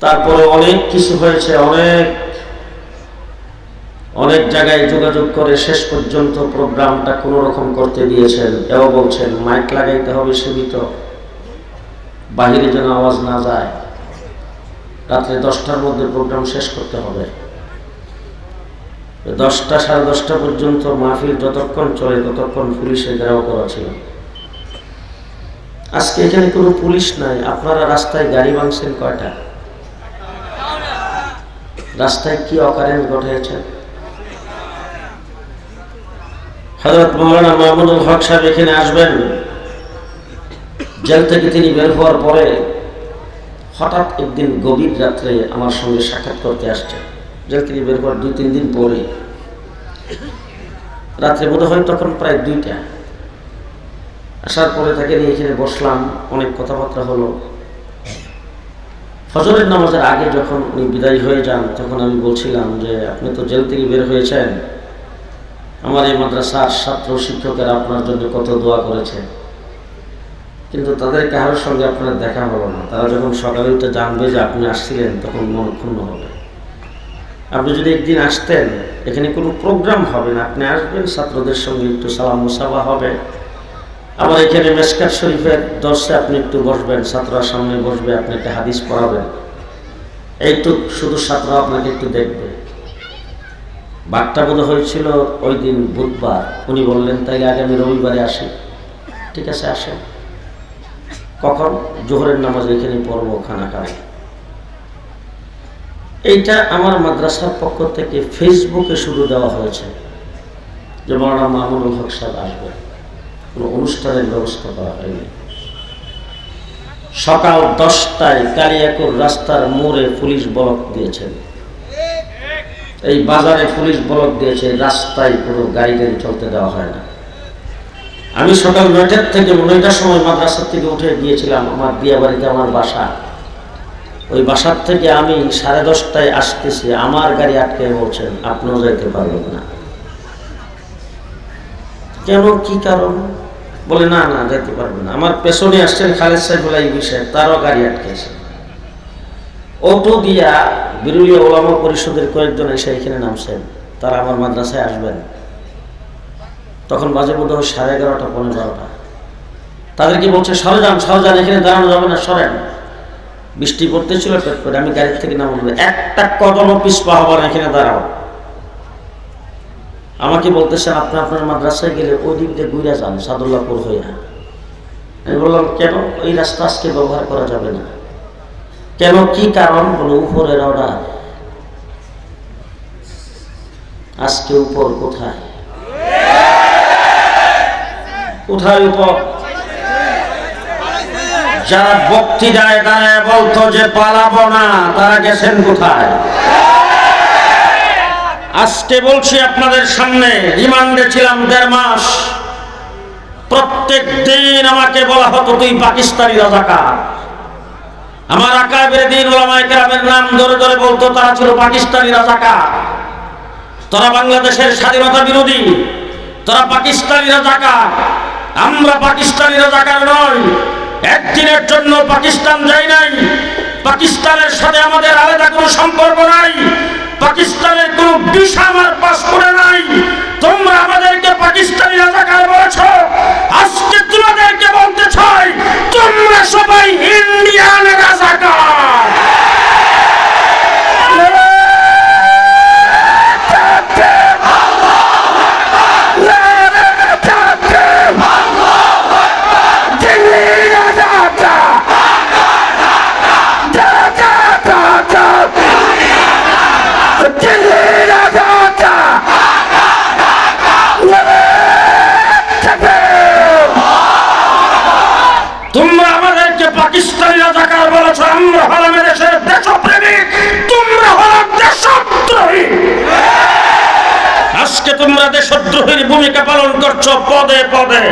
তারপরে অনেক কিছু হয়েছে, অনেক জায়গায় যোগাযোগ করে শেষ পর্যন্ত প্রোগ্রামটা কোনো রকম করতে দিয়েছেন। এও বলছেন মাইক লাগাইতে হবে সীমিত, বাহিরে যেন আওয়াজ না যায়, রাত্রে 10টার মধ্যে প্রোগ্রাম শেষ করতে হবে। 10টা সাড়ে 10টা পর্যন্ত মাহফিল যতক্ষণ চলে ততক্ষণ পুলিশের ঘেরাও করা ছিল। আজকে এখানে কোনো পুলিশ নাই। আপনারা রাস্তায় গাড়ি ভাঙছেন কয়টা? রাস্তায় কি অকারেন্স ঘটিয়েছেন? হযরত মাওলানা মামুনুল হক সাহেব এখানে আসবেন। জেল থেকে তিনি বের হওয়ার পরে হঠাৎ একদিন গভীর রাত্রে আমার সঙ্গে সাক্ষাৎ করতে আসছেন। জেল থেকে বের হওয়ার 2-3 দিন পরে রাত্রে বোধ হয় তখন প্রায় 2টা। আসার পরে তাকে নিয়ে এখানে বসলাম, অনেক কথাবার্তা হলো। ফজরের নামাজের আগে যখন উনি বিদায় হয়ে যান তখন আমি বলছিলাম যে আপনি তো জেল থেকে বের হয়েছেন, আমার এই মাদ্রাসার ছাত্র শিক্ষকেরা আপনার জন্য কত দোয়া করেছে, কিন্তু তাদের কারোর সঙ্গে আপনার দেখা হলো না। তারা যখন সকালে উঠে জানবে যে আপনি আসছিলেন তখন মন ক্ষুণ্ণ হবে। আপনি যদি একদিন আসতেন, এখানে কোনো প্রোগ্রাম হবে না, আপনি আসবেন, ছাত্রদের সঙ্গে একটু সালাম মুসাফা হবে, আবার এখানে মেশকাত শরীফের দর্শে আপনি একটু বসবেন, ছাত্ররা সামনে বসবে, আপনি একটা হাদিস পড়াবেন, এইটুক শুধু ছাত্ররা আপনাকে একটু দেখবে। বারটা বোধ হয়েছিল ওই দিন বুধবার। উনি বললেন তাইলে আগামী রবিবারে আসি। ঠিক আছে, আসেন। কখন? জোহরের নামাজ এখানে পড়বো, খানা খাই। এইটা আমার মাদ্রাসার পক্ষ থেকে ফেসবুকে শুরু দেওয়া হয়েছে যে মাওলানা মামুনুল হক সাহেব আসবে। কোনো অনুষ্ঠানের ব্যবস্থা করা হয়নি। সকাল 10টায় কালিয়াকুর রাস্তার মোড়ে পুলিশ ব্লক দিয়েছেন, এই বাজারে পুলিশ ব্লক দিয়েছে, রাস্তায় কোনো গাড়ি চলতে দেওয়া হয় না। আমি সকাল 9টার থেকে 9টার সময় মাদ্রাসা থেকে উঠে গিয়েছিলাম আমার দিয়াবাড়িতে, আমার বাসা। ওই বাসার থেকে আমি 10:30টায় আসতেছি, আমার গাড়ি আটকে বলছেন আপনিও যাইতে পারবেন না। কেন, কি কারণ? বলে না না যেতে পারবেন না। আমার পেছনে আসছেন খালেদ সাইফুল্লাহ ইবি সাহেব, তারও গাড়ি আটকেছে। অটো দিয়া বিরুলিয়া ওলামা পরিষদের কয়েকজন এসে এখানে নামছেন, তারা আমার মাদ্রাসায় আসবেন। তখন বাজে বোধ হয় 11:30 পৌনে 12টা। তাদেরকে বলছে সরে যান, এখানে দাঁড়ানো যাবে না, সরেন। বৃষ্টি পড়তেছিল পেট করে, আমি গাড়ি থেকে নামলাম, একটা কদমও পিছপা হবার এখানে দাঁড়াও। আমাকে বলতেছেন আপনি আপনার মাদ্রাসায় গেলে ওই দিক দিয়ে ঘুরে যান, সাদুল্লাহপুর হইয়া। আমি বললাম কেন? ওই রাস্তা আজকে ব্যবহার করা যাবে না। কেন, কি কারণ? বলে উপরের অর্ডার। আজকে উপর কোথায়? কোথায় উপর? যারা বক্তৃতায় দাঁড়ায় বলতো যে পালাবো না, তারা গেছেন কোথায়? আজকে বলছি আপনাদের সামনে, রিমান্ডে ছিলাম 1.5 মাস। প্রত্যেক দিন আমাকে বলা হতো তুই পাকিস্তানি রাজাকার। আমার আকাবের দিন ওলামায়ে কেরামের নাম ধরে ধরে বলতো তারা ছিল পাকিস্তানি রাজাকার, তোরা বাংলাদেশের স্বাধীনতা বিরোধী, তোরা পাকিস্তানি রাজাকার। আমরা পাকিস্তানি রাজাকার নই, একদিনের জন্য পাকিস্তান যাই নাই, পাকিস্তানের সাথে আমাদের আলাদা কোনো সম্পর্ক নাই, পাকিস্তানের কোনো ভিসা আমার পাসপোর্টে নাই। তোমরা আমাদেরকে পাকিস্তানি রাজাকার বলেছো, আজকে তোমাদেরকে বলতে চাই তোমরা সবাই ইন্ডিয়ান রাজাকার। পাকিস্তানি রাজাকার বলেছো, আমরা হলাম দেশের দেশপ্রেমিক, তোমরা হলো দেশদ্রোহী। আজকে তোমরা দেশদ্রোহীর ভূমিকা পালন করছো পদে পদে।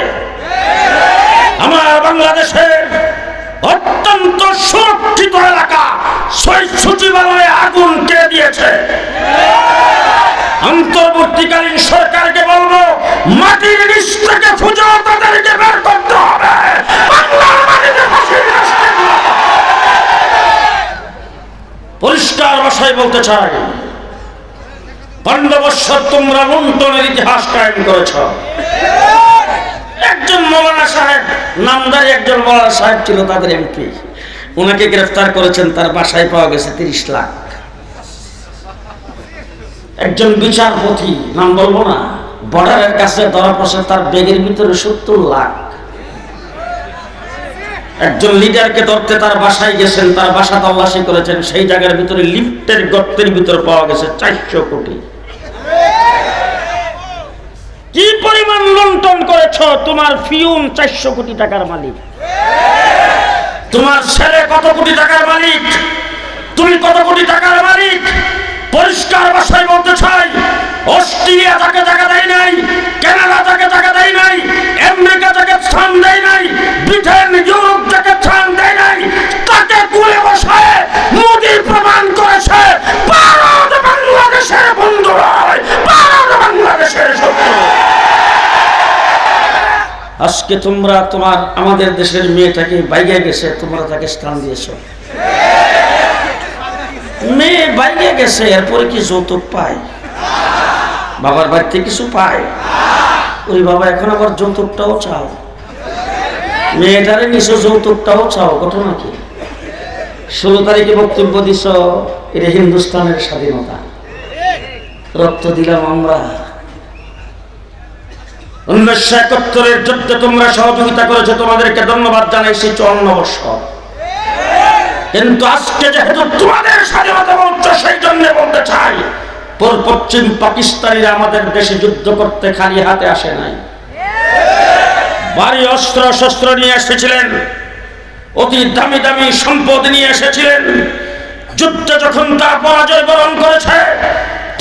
আমার বাংলাদেশের অত্যন্ত সুরক্ষিত এলাকা শহীদ সচিবালয়ে আগুন কে দিয়েছে? অন্তর্বর্তীকালীন সরকারকে বলবো মাটির নিচ থেকে খুঁজে তাদেরকে বের করতে হবে। পরিষ্কার ভাষায় বলতে চাই, 15 বছর তোমরা লুণ্ঠনের ইতিহাস কায়েম করেছ। একজন মৌলানা সাহেব, নামদারি একজন মৌলানা সাহেব ছিল, তাদের এমপি, ওনাকে গ্রেফতার করেছেন, তার বাসায় পাওয়া গেছে 30 লাখ। একজন বিচারপতি, নাম বলবো না, বর্ডারের কাছে ধরা পড়ছে, তার ব্যাগের ভিতরে 70 লাখ। একজন লিডারকে ধরতে তার বাসায় গেছেন, তার বাসা তল্লাশি করেছেন, সেই জায়গার ভিতরে লিফটের গর্তের ভিতরে পাওয়া গেছে 400 কোটি। কি পরিমাণ লুণ্ঠন করেছ! তোমার ফিউন 400 কোটি টাকার মালিক, তোমার ছেলে কত কোটি টাকার মালিক, তুমি কত কোটি টাকার মালিক। পরিষ্কার ভাষায় বলতে চাই, অস্ট্রেলিয়া তাকে টাকা দেয় নাই, কানাডা তাকে টাকা দেয় নাই, আমেরিকা তাকে স্থান দেয় নাই, ব্রিটেন ইউরোপ তাকে স্থান দেয় নাই, তাকে কুলে বসায় মোদি প্রমাণ করেছে ভারত বাংলাদেশের বন্ধু নয়, ভারত বাংলাদেশের শত্রু। আজকে তোমরা আমাদের দেশের মেয়েটাকে বাইরে গেছে, তোমরা তাকে স্থান দিয়েছো। মেয়ে বাইরে গেছে, এরপরে কি যৌতুক পায়? বাবার বাড়িতে কিছু পায়? ওই বাবা এখন আবার যৌতুকটাও চাও, মেয়েটারে নিছো যৌতুকটাও চাও। ঘটনা কি? 16 তারিখে বক্তব্য দিছ, এটা হিন্দুস্তানের স্বাধীনতা, রক্ত দিলাম আমরা। 1971-এর যুদ্ধে তোমরা সহযোগিতা করেছো, তোমাদেরকে ধন্যবাদ জানাই। 54 বছর। কিন্তু আজকে যেহেতু তোমাদের স্বাধীনতা বলছো, সেই জন্য বলতে চাই, পশ্চিম পাকিস্তানিরা আমাদের দেশে যুদ্ধ করতে খালি হাতে আসে নাই, ভারী অস্ত্র শস্ত্র নিয়ে এসেছিলেন, অতি দামি দামি সম্পদ নিয়ে এসেছিলেন। যুদ্ধে যখন তারা পরাজয় বরণ করেছে,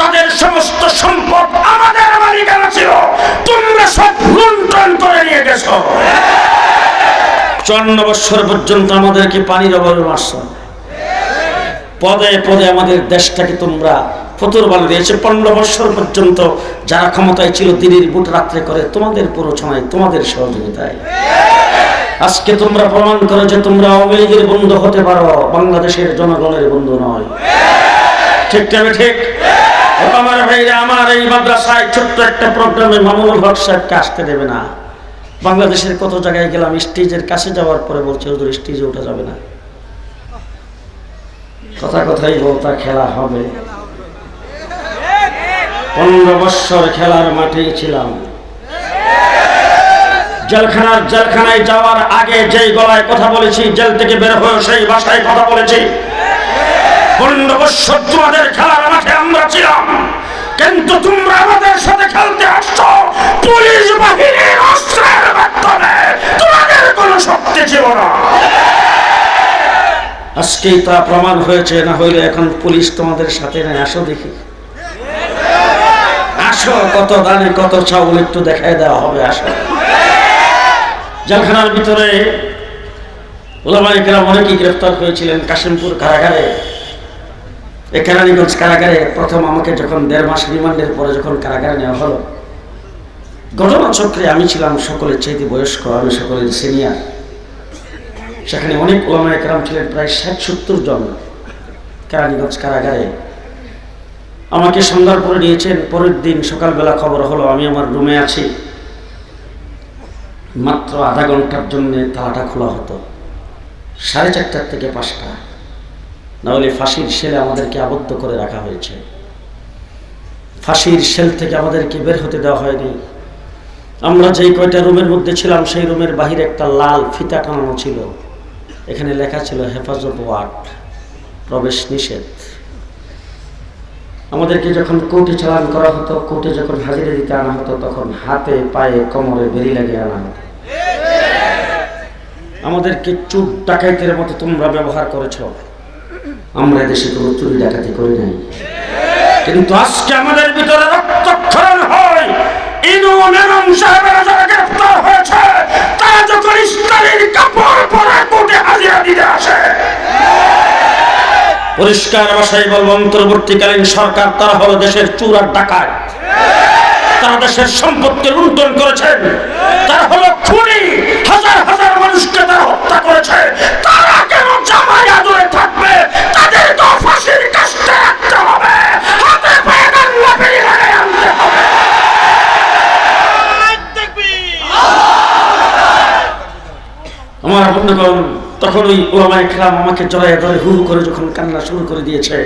তাদের সমস্ত সম্পদ আমাদের মালিকানা ছিল, তোমরা সব লুণ্ঠন করে নিয়ে গেছো। 54 বছর পর্যন্ত আমাদেরকে পানির অভাবে মারছ, পদে পদে আমাদের দেশটাকে তোমরা ফতুর বানিয়ে দিয়েছে। 15 বছর পর্যন্ত যারা ক্ষমতায় ছিল, দিনের বুট রাত্রে করে তোমাদের প্ররোচনায়, তোমাদের সহযোগিতায়। আজকে তোমরা প্রমাণ করো যে তোমরা আওয়ামী লীগের বন্ধু হতে পারো, বাংলাদেশের জনগণের বন্ধু নয়। ঠিক তবে ঠিক আমার ভাইরা, আমার এই মাদ্রাসায় ছোট্ট একটা প্রোগ্রামে মামুনুল হক সাহেবকে আসতে দেবে না। বাংলাদেশের কত জায়গায় গেলাম, স্টেজের কাছে যাওয়ার পরে বলছে হুজুর স্টেজে ওঠা যাবে না। কথাই বলতা খেলা হবে। 15 বছর খেলার মাঠেই ছিলাম। জেলখানায় যাওয়ার আগে যেই গলায় কথা বলেছি, জেল থেকে বের হয়ে সেই ভাষায় কথা বলেছি। 15 বছর তোমাদের খেলার মাঠে আমরা ছিলাম, কিন্তু তোমরা আমাদের সাথে খেলতে আসছো পুলিশ বাহিনীর অস্ত্রের মাধ্যমে, তোমাদের কোনো শক্তি ছিল না। আজকেই তা প্রমাণ হয়েছে, না হইলে এখন পুলিশ তোমাদের সাথে নেই। আসো দেখি, আসো, কত দানে কত চাউল একটু দেখায় দেওয়া হবে। আসো। জেলখানার ভিতরে ওলামায়ে কেরাম অনেকেই গ্রেফতার হয়েছিলেন। কাশিমপুর কারাগারে, কেরানীগঞ্জ কারাগারে প্রথম আমাকে যখন 1.5 মাস রিমান্ডের পরে যখন কারাগারে নেওয়া হলো, ঘটনাচক্রে আমি ছিলাম সকলের চাইতে বয়স্ক, আমি সকলের সিনিয়র। সেখানে অনেক ওলামায়ে কেরাম ছিলেন, প্রায় 60-70 জন। কেরানীগঞ্জ কারাগারে আমাকে সন্ধ্যার পরে নিয়েছেন। পরের দিন সকালবেলা খবর হলো আমি আমার রুমে আছি, মাত্র আধা ঘন্টার জন্য তালাটা খোলা হতো, 4:30 থেকে 5টা, নাহলে ফাঁসির সেলে আমাদেরকে আবদ্ধ করে রাখা হয়েছে। ফাঁসির সেল থেকে আমাদেরকে বের হতে দেওয়া হয়নি। আমরা যেই কয়টা রুমের মধ্যে ছিলাম, সেই রুমের বাহিরে একটা লাল ফিতা টানানো ছিল, এখানে লেখা ছিল হেফাজত ওয়ার্ড, প্রবেশ নিষেধ। আমাদেরকে যখন কোর্টে চালান করা হতো, কোর্টে যখন হাজিরা দিতে আনা হতো, তখন হাতে পায়ে কোমরে বেরি লাগিয়ে আনা হতো। আমাদেরকে চুর ডাকাইতের মতো তোমরা ব্যবহার করেছো। আমরা দেশে কোনো চুরি ডাকাতি করি নাই, কিন্তু আজকে আমাদের ভিতরে রক্তক্ষরণ হয়। ইমাম সাহেবেরা যারা গ্রেফতার হয়েছে, তারা যখন ইসলামের কাপড় পরে কোর্টে হাজিরা দিতে আসে, পরিষ্কার ভাষায় বলবো, অন্তর্বর্তীকালীন সরকার তারা হলো দেশের চোর আর ডাকাত। তারা দেশের সম্পদকে লুণ্ঠন করেছেন, তারা হলো খুনি, হাজার হাজার মানুষকে তারা হত্যা করেছে। তারা কেন জামাই আদরে থাকবে? তাদের তো ফাঁসি বন্ধুগণ, তখন ওই ওলামায়ে কেরাম আমাকে জড়াইয়া ধরে হু হু করে যখন কান্না শুরু করে দিয়েছে,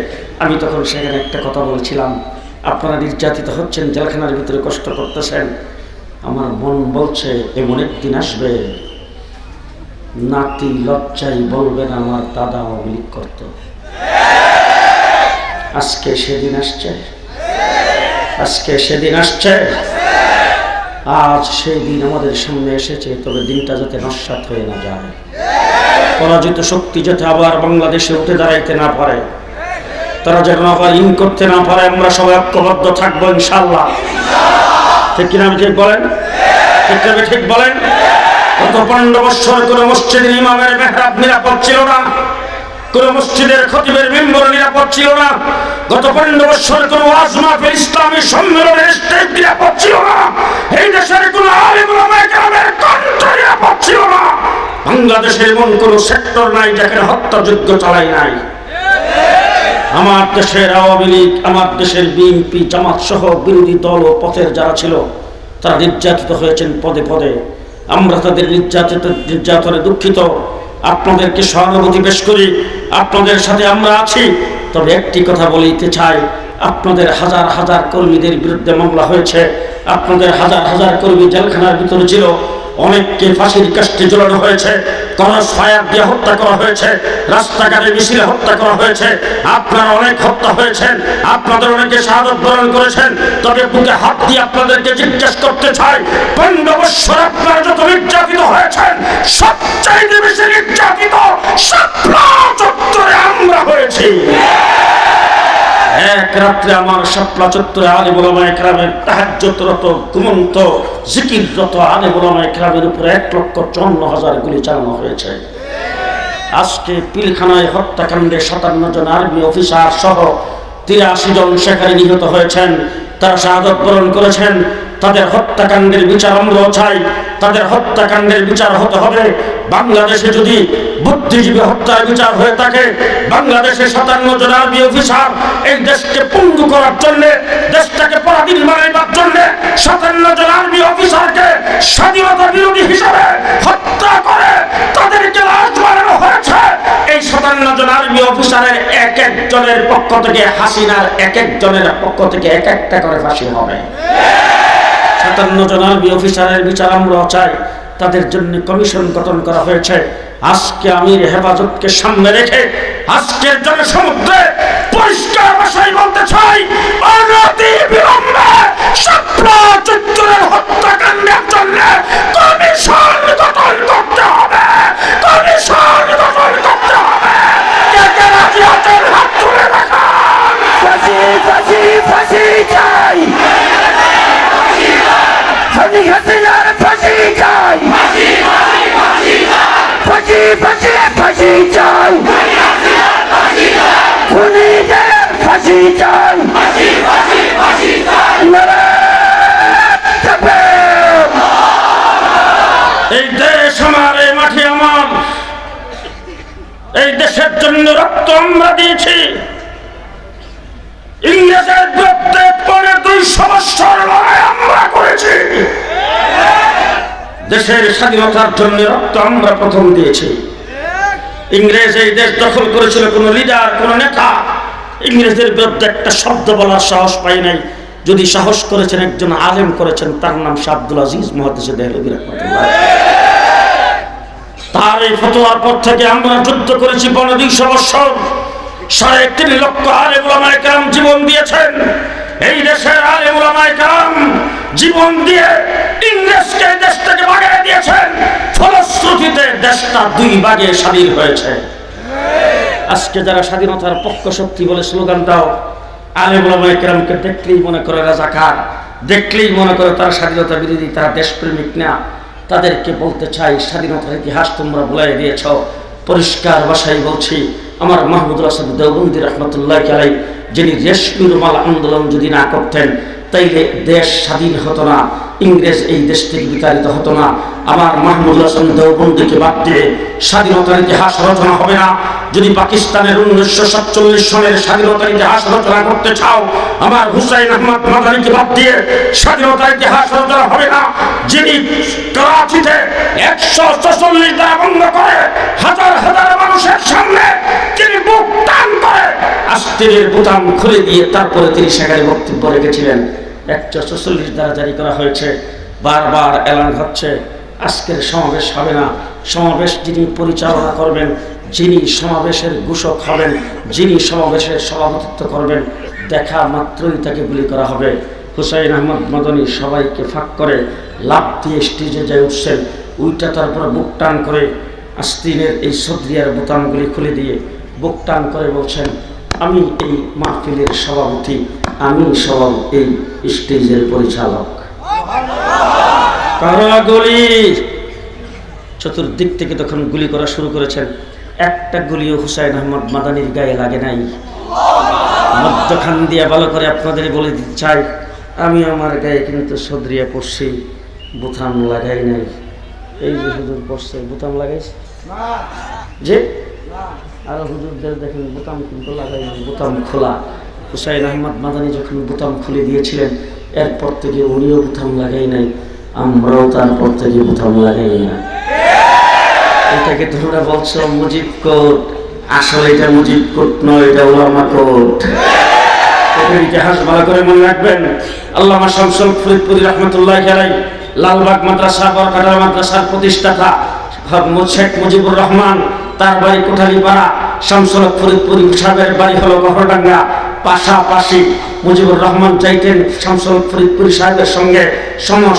আমি তখন সেখানে একটা কথা বলেছিলাম, আপনারা নির্যাতিত হচ্ছেন, জেলখানার ভিতরে কষ্ট করতেছেন, আমার মন বলছে এমন একদিন আসবে নাতি লজ্জায় বলবেন আমার দাদা আওয়ামী লীগ করত। আজকে সেদিন আসছে, আজকে সেদিন আসছে, আজ সেই দিন আমাদের সামনে এসেছে। তবে দিনটা যাতে নস্যাৎ হয়ে না যায়, পরাজিত শক্তি যাতে আবার বাংলাদেশে উঠে দাঁড়াইতে না পারে, তারা যেন আবার ইন করতে না পারে। আমরা সবাই ঐক্যবদ্ধ থাকবো ইনশাআল্লাহ। ঠিক কিনা ঠিক বলেন? ঠিক বলেন? গত 15 বছর কোনো মসজিদের ইমামের মেহরাব নিরাপদ ছিল না, কোন মসজিদের খতিবের মিম্বর নিরাপদ ছিল না। গত 15 বছর কোন ওয়াজ মাহফিল ইসলামী সম্মেলনের স্টেজ নিরাপদ ছিল না। এই দেশের কোন আলেম ওলামায়ে কেরামের কণ্ঠ নিরাপদ ছিল না। বাংলাদেশের এমন কোন সেক্টর নাই যেখানে হত্যাযজ্ঞ চালাই নাই। আমার দেশের আওয়ামী লীগ, আমার দেশের বিএনপি, জামাত সহ বিরোধী দল ও পথের যারা ছিল তারা নির্যাতিত হয়েছেন পদে পদে। আমরা তাদের নির্যাতনে দুঃখিত, আপনাদেরকে সহানুভূতি পেশ করি, আপনাদের সাথে আমরা আছি। তবে একটি কথা বলতে চাই, আপনাদের হাজার হাজার কর্মীদের বিরুদ্ধে মামলা হয়েছে, আপনাদের হাজার হাজার কর্মী জেলখানার ভিতরে ছিল, অনেককে ফাঁসির কাস্টে ঝোলানো হয়েছে, ক্রস ফায়ার দিয়ে হত্যা করা হয়েছে, রাস্তাঘাটে মিছিলে হত্যা করা হয়েছে, আপনারা অনেক হত্যা হয়েছেন, আপনাদের অনেকে শাহাদত বরণ করেছেন। তবে বুকে হাত দিয়ে আপনাদেরকে জিজ্ঞেস করতে চাই, 15 বছর আপনারা যত নির্যাতিত হয়েছেন, সবচাইতে বেশি নির্যাতিত শাপলা চত্বরে আমরা হয়েছি। এক রাত্রে আমার শাপলা চত্বরে আলেম ওলামায়ে কেরামের তাহাজ্জুদরত ঘুমন্ত জিকিররত আলেম ওলামায়ে কেরামের উপরে 1,54,000 গুলি চালানো হয়েছে। আজকে পিলখানায় হত্যাকাণ্ডে 57 জন আর্মি অফিসার সহ 83 জন সেখানে নিহত হয়েছেন, তারা শাহাদত বরণ করেছেন। তাদের হত্যাকাণ্ডের বিচার আমরাও চাই, তাদের হত্যাকাণ্ডের বিচার হতে হবে। বাংলাদেশে যদি বুদ্ধিজীবী হত্যার বিচার হয়ে থাকে, বাংলাদেশে 57 জন আর্মি অফিসার এই দেশকে পঙ্গু করার জন্য, দেশটাকে পরাধীন বানাইবার জন্য 57 জন আর্মি অফিসারকে স্বাধীনতা বিরোধী হিসাবে হত্যা করে তাদেরকে লাশ বানানো হয়েছে। এই 57 জন আর্মি অফিসারের এক একজনের পক্ষ থেকে, হাসিনার এক একজনের পক্ষ থেকে এক একটা করে ফাঁসি হবে। 57 জন আর্মি অফিসারের বিচার আমরাও চাই, তাদের জন্য কমিশন গঠন করা হয়েছে। আজকে আমির হেফাজতকে সামনে রেখে আজকের জনসমুদ্রে পরিষ্কার ভাষায় বলতে চাই, অনতি বিলম্বে শাপলা চত্বরের হত্যাকাণ্ডের জন্য কমিশন গঠন করতে হবে, কমিশন গঠন করতে হবে। কে কে রাজি আছেন হাত তুলে দেখান। ফাঁসি ফাঁসি ফাঁসি চাই, ফাঁসি হাসিনার ফাঁসি চাই, ফাঁসি ফাঁসি ফাঁসি চাই, খুনিদের ফাঁসি চাই। এই দেশ আমার, এই মাটি আমার, এই দেশের জন্য রক্ত আমরা দিয়েছি। ইংরেজের বিরুদ্ধে 250 বছর লড়াই আমরা করেছি। দেশের স্বাধীনতার জন্য রক্ত আমরা প্রথম দিয়েছি। ইংরেজ এই দেশ দখল করেছিল, কোন লিডার, কোন নেতা ইংরেজের বিরুদ্ধে একটা শব্দ বলার সাহস পাই নাই। যদি সাহস করেছেন, একজন আলেম করেছেন, তার নাম শাহ আব্দুল আজিজ মুহাদ্দিসে দেহলভী রাহমাতুল্লাহ। তার এই ফতোয়ার পর থেকে আমরা যুদ্ধ করেছি 250 বছর। 3.5 লক্ষ আলেম ওলামায়ে কেরাম জীবন দিয়েছেন। এই দেশের আলেম ওলামায়ে কেরাম জীবন দিয়ে ইংরেজকে দেশ থেকে ভাগিয়ে দিয়েছেন। ফলশ্রুতিতে দেশটা 2 ভাগে স্বাধীন হয়েছে। আজকে যারা স্বাধীনতার পক্ষ শক্তি বলে স্লোগান দাও, আলেম ওলামায়ে কেরামকে দেখলেই মনে করে রাজাকার, দেখলেই মনে করে তারা স্বাধীনতা বিরোধী, তারা দেশপ্রেমিক না। তাদেরকে বলতে চাই, স্বাধীনতার ইতিহাস তোমরা ভুলাই দিয়েছ। পরিষ্কার ভাষায় বলছি, আমার মাহমুদুল হাসান দেওবন্দি রহমতুল্লাহি আলাইহি, যিনি রেশমি রুমাল আন্দোলন যদি না করতেন তাইলে দেশ স্বাধীন হতো না। ইংরেজ এই দেশ থেকে বিতাড়িত হতো না। আমার মাহমুদ হাসান দেওবন্দিকে বাদ দিয়ে স্বাধীনতার ইতিহাস রচনা হবে না। যদি পাকিস্তানের 1947 সনের স্বাধীনতার ইতিহাস রচনা করতে চাও, আমার হুসাইন আহমদ মাদানিকে বাদ দিয়ে স্বাধীনতার ইতিহাস রচনা হবে না। যিনি করাচিতে 146 ধারা ভঙ্গ করে হাজার হাজার মানুষের সামনে তিনি বুক টান করে আস্তিনের বোতাম খুলে দিয়ে তারপরে তিনি সেখানে বক্তব্য রেখেছিলেন। 146 ধারা জারি করা হয়েছে, বারবার এলান হচ্ছে আজকের সমাবেশ হবে না। সমাবেশ যিনি পরিচালনা করবেন, যিনি সমাবেশের ঘোষক হবেন, যিনি সমাবেশের সভাপতিত্ব করবেন, দেখা মাত্রই তাকে গুলি করা হবে। হুসাইন আহমদ মাদানী সবাইকে ফাঁক করে লাফ দিয়ে স্টেজে যায় উঠছেন। উইটা তারপরে বুক টান করে আস্তিনের এই সদরিয়ার বোতামগুলি খুলে দিয়ে বুক টান করে বলছেন, আমি এই মাহফিলের সভাপতি, আমি এই স্টেজের পরিচালক। গুলি চতুর্দিক থেকে তখন গুলি করা শুরু করেছেন। একটা গুলিও হুসাইন আহমদ মাদানির গায়ে লাগে নাই। মধ্যখান দিয়ে ভালো করে আপনাদের বলে দিতে চাই, আমি আমার গায়ে কিন্তু সদরিয়া পড়ছি, বোতাম লাগাই নাই। এই যে হুজুর পড়ছে বোতাম লাগাইছে যে, আর হুজুরদের দেখেন বোতাম কিন্তু লাগাই নাই, বোতাম খোলা। হুসাইন আহমদ মাদানী যখন বোতাম খুলে দিয়েছিলেন, এরপর থেকে উনিও বোতাম লাগাই নাই, আমরাও তারপর থেকে বোতাম লাগাই না। এটাকে তোমরা বলছো মুজিব কোট, আসলে এটা মুজিব কোট নয়, এটা উলামা কোট। এটার ইতিহাস ভালো করে মনে রাখবেন। আল্লামা শামসুল ফরিদপুরি রহমতুল্লাহি আলাইহি লালবাগ মাদ্রাসা বরকাটা মাদ্রাসার প্রতিষ্ঠাতা শেখ মুজিবুর রহমান, তার বাড়ি কোঠালীপাড়া। শামসুল ফরিদপুরি সাহেবের বাড়ি হলো গহরডাঙ্গা। পাশাপাশি মুজিবুর রহমান চাইতেন শামসুল ফরিদপুরি সাহেবের সঙ্গে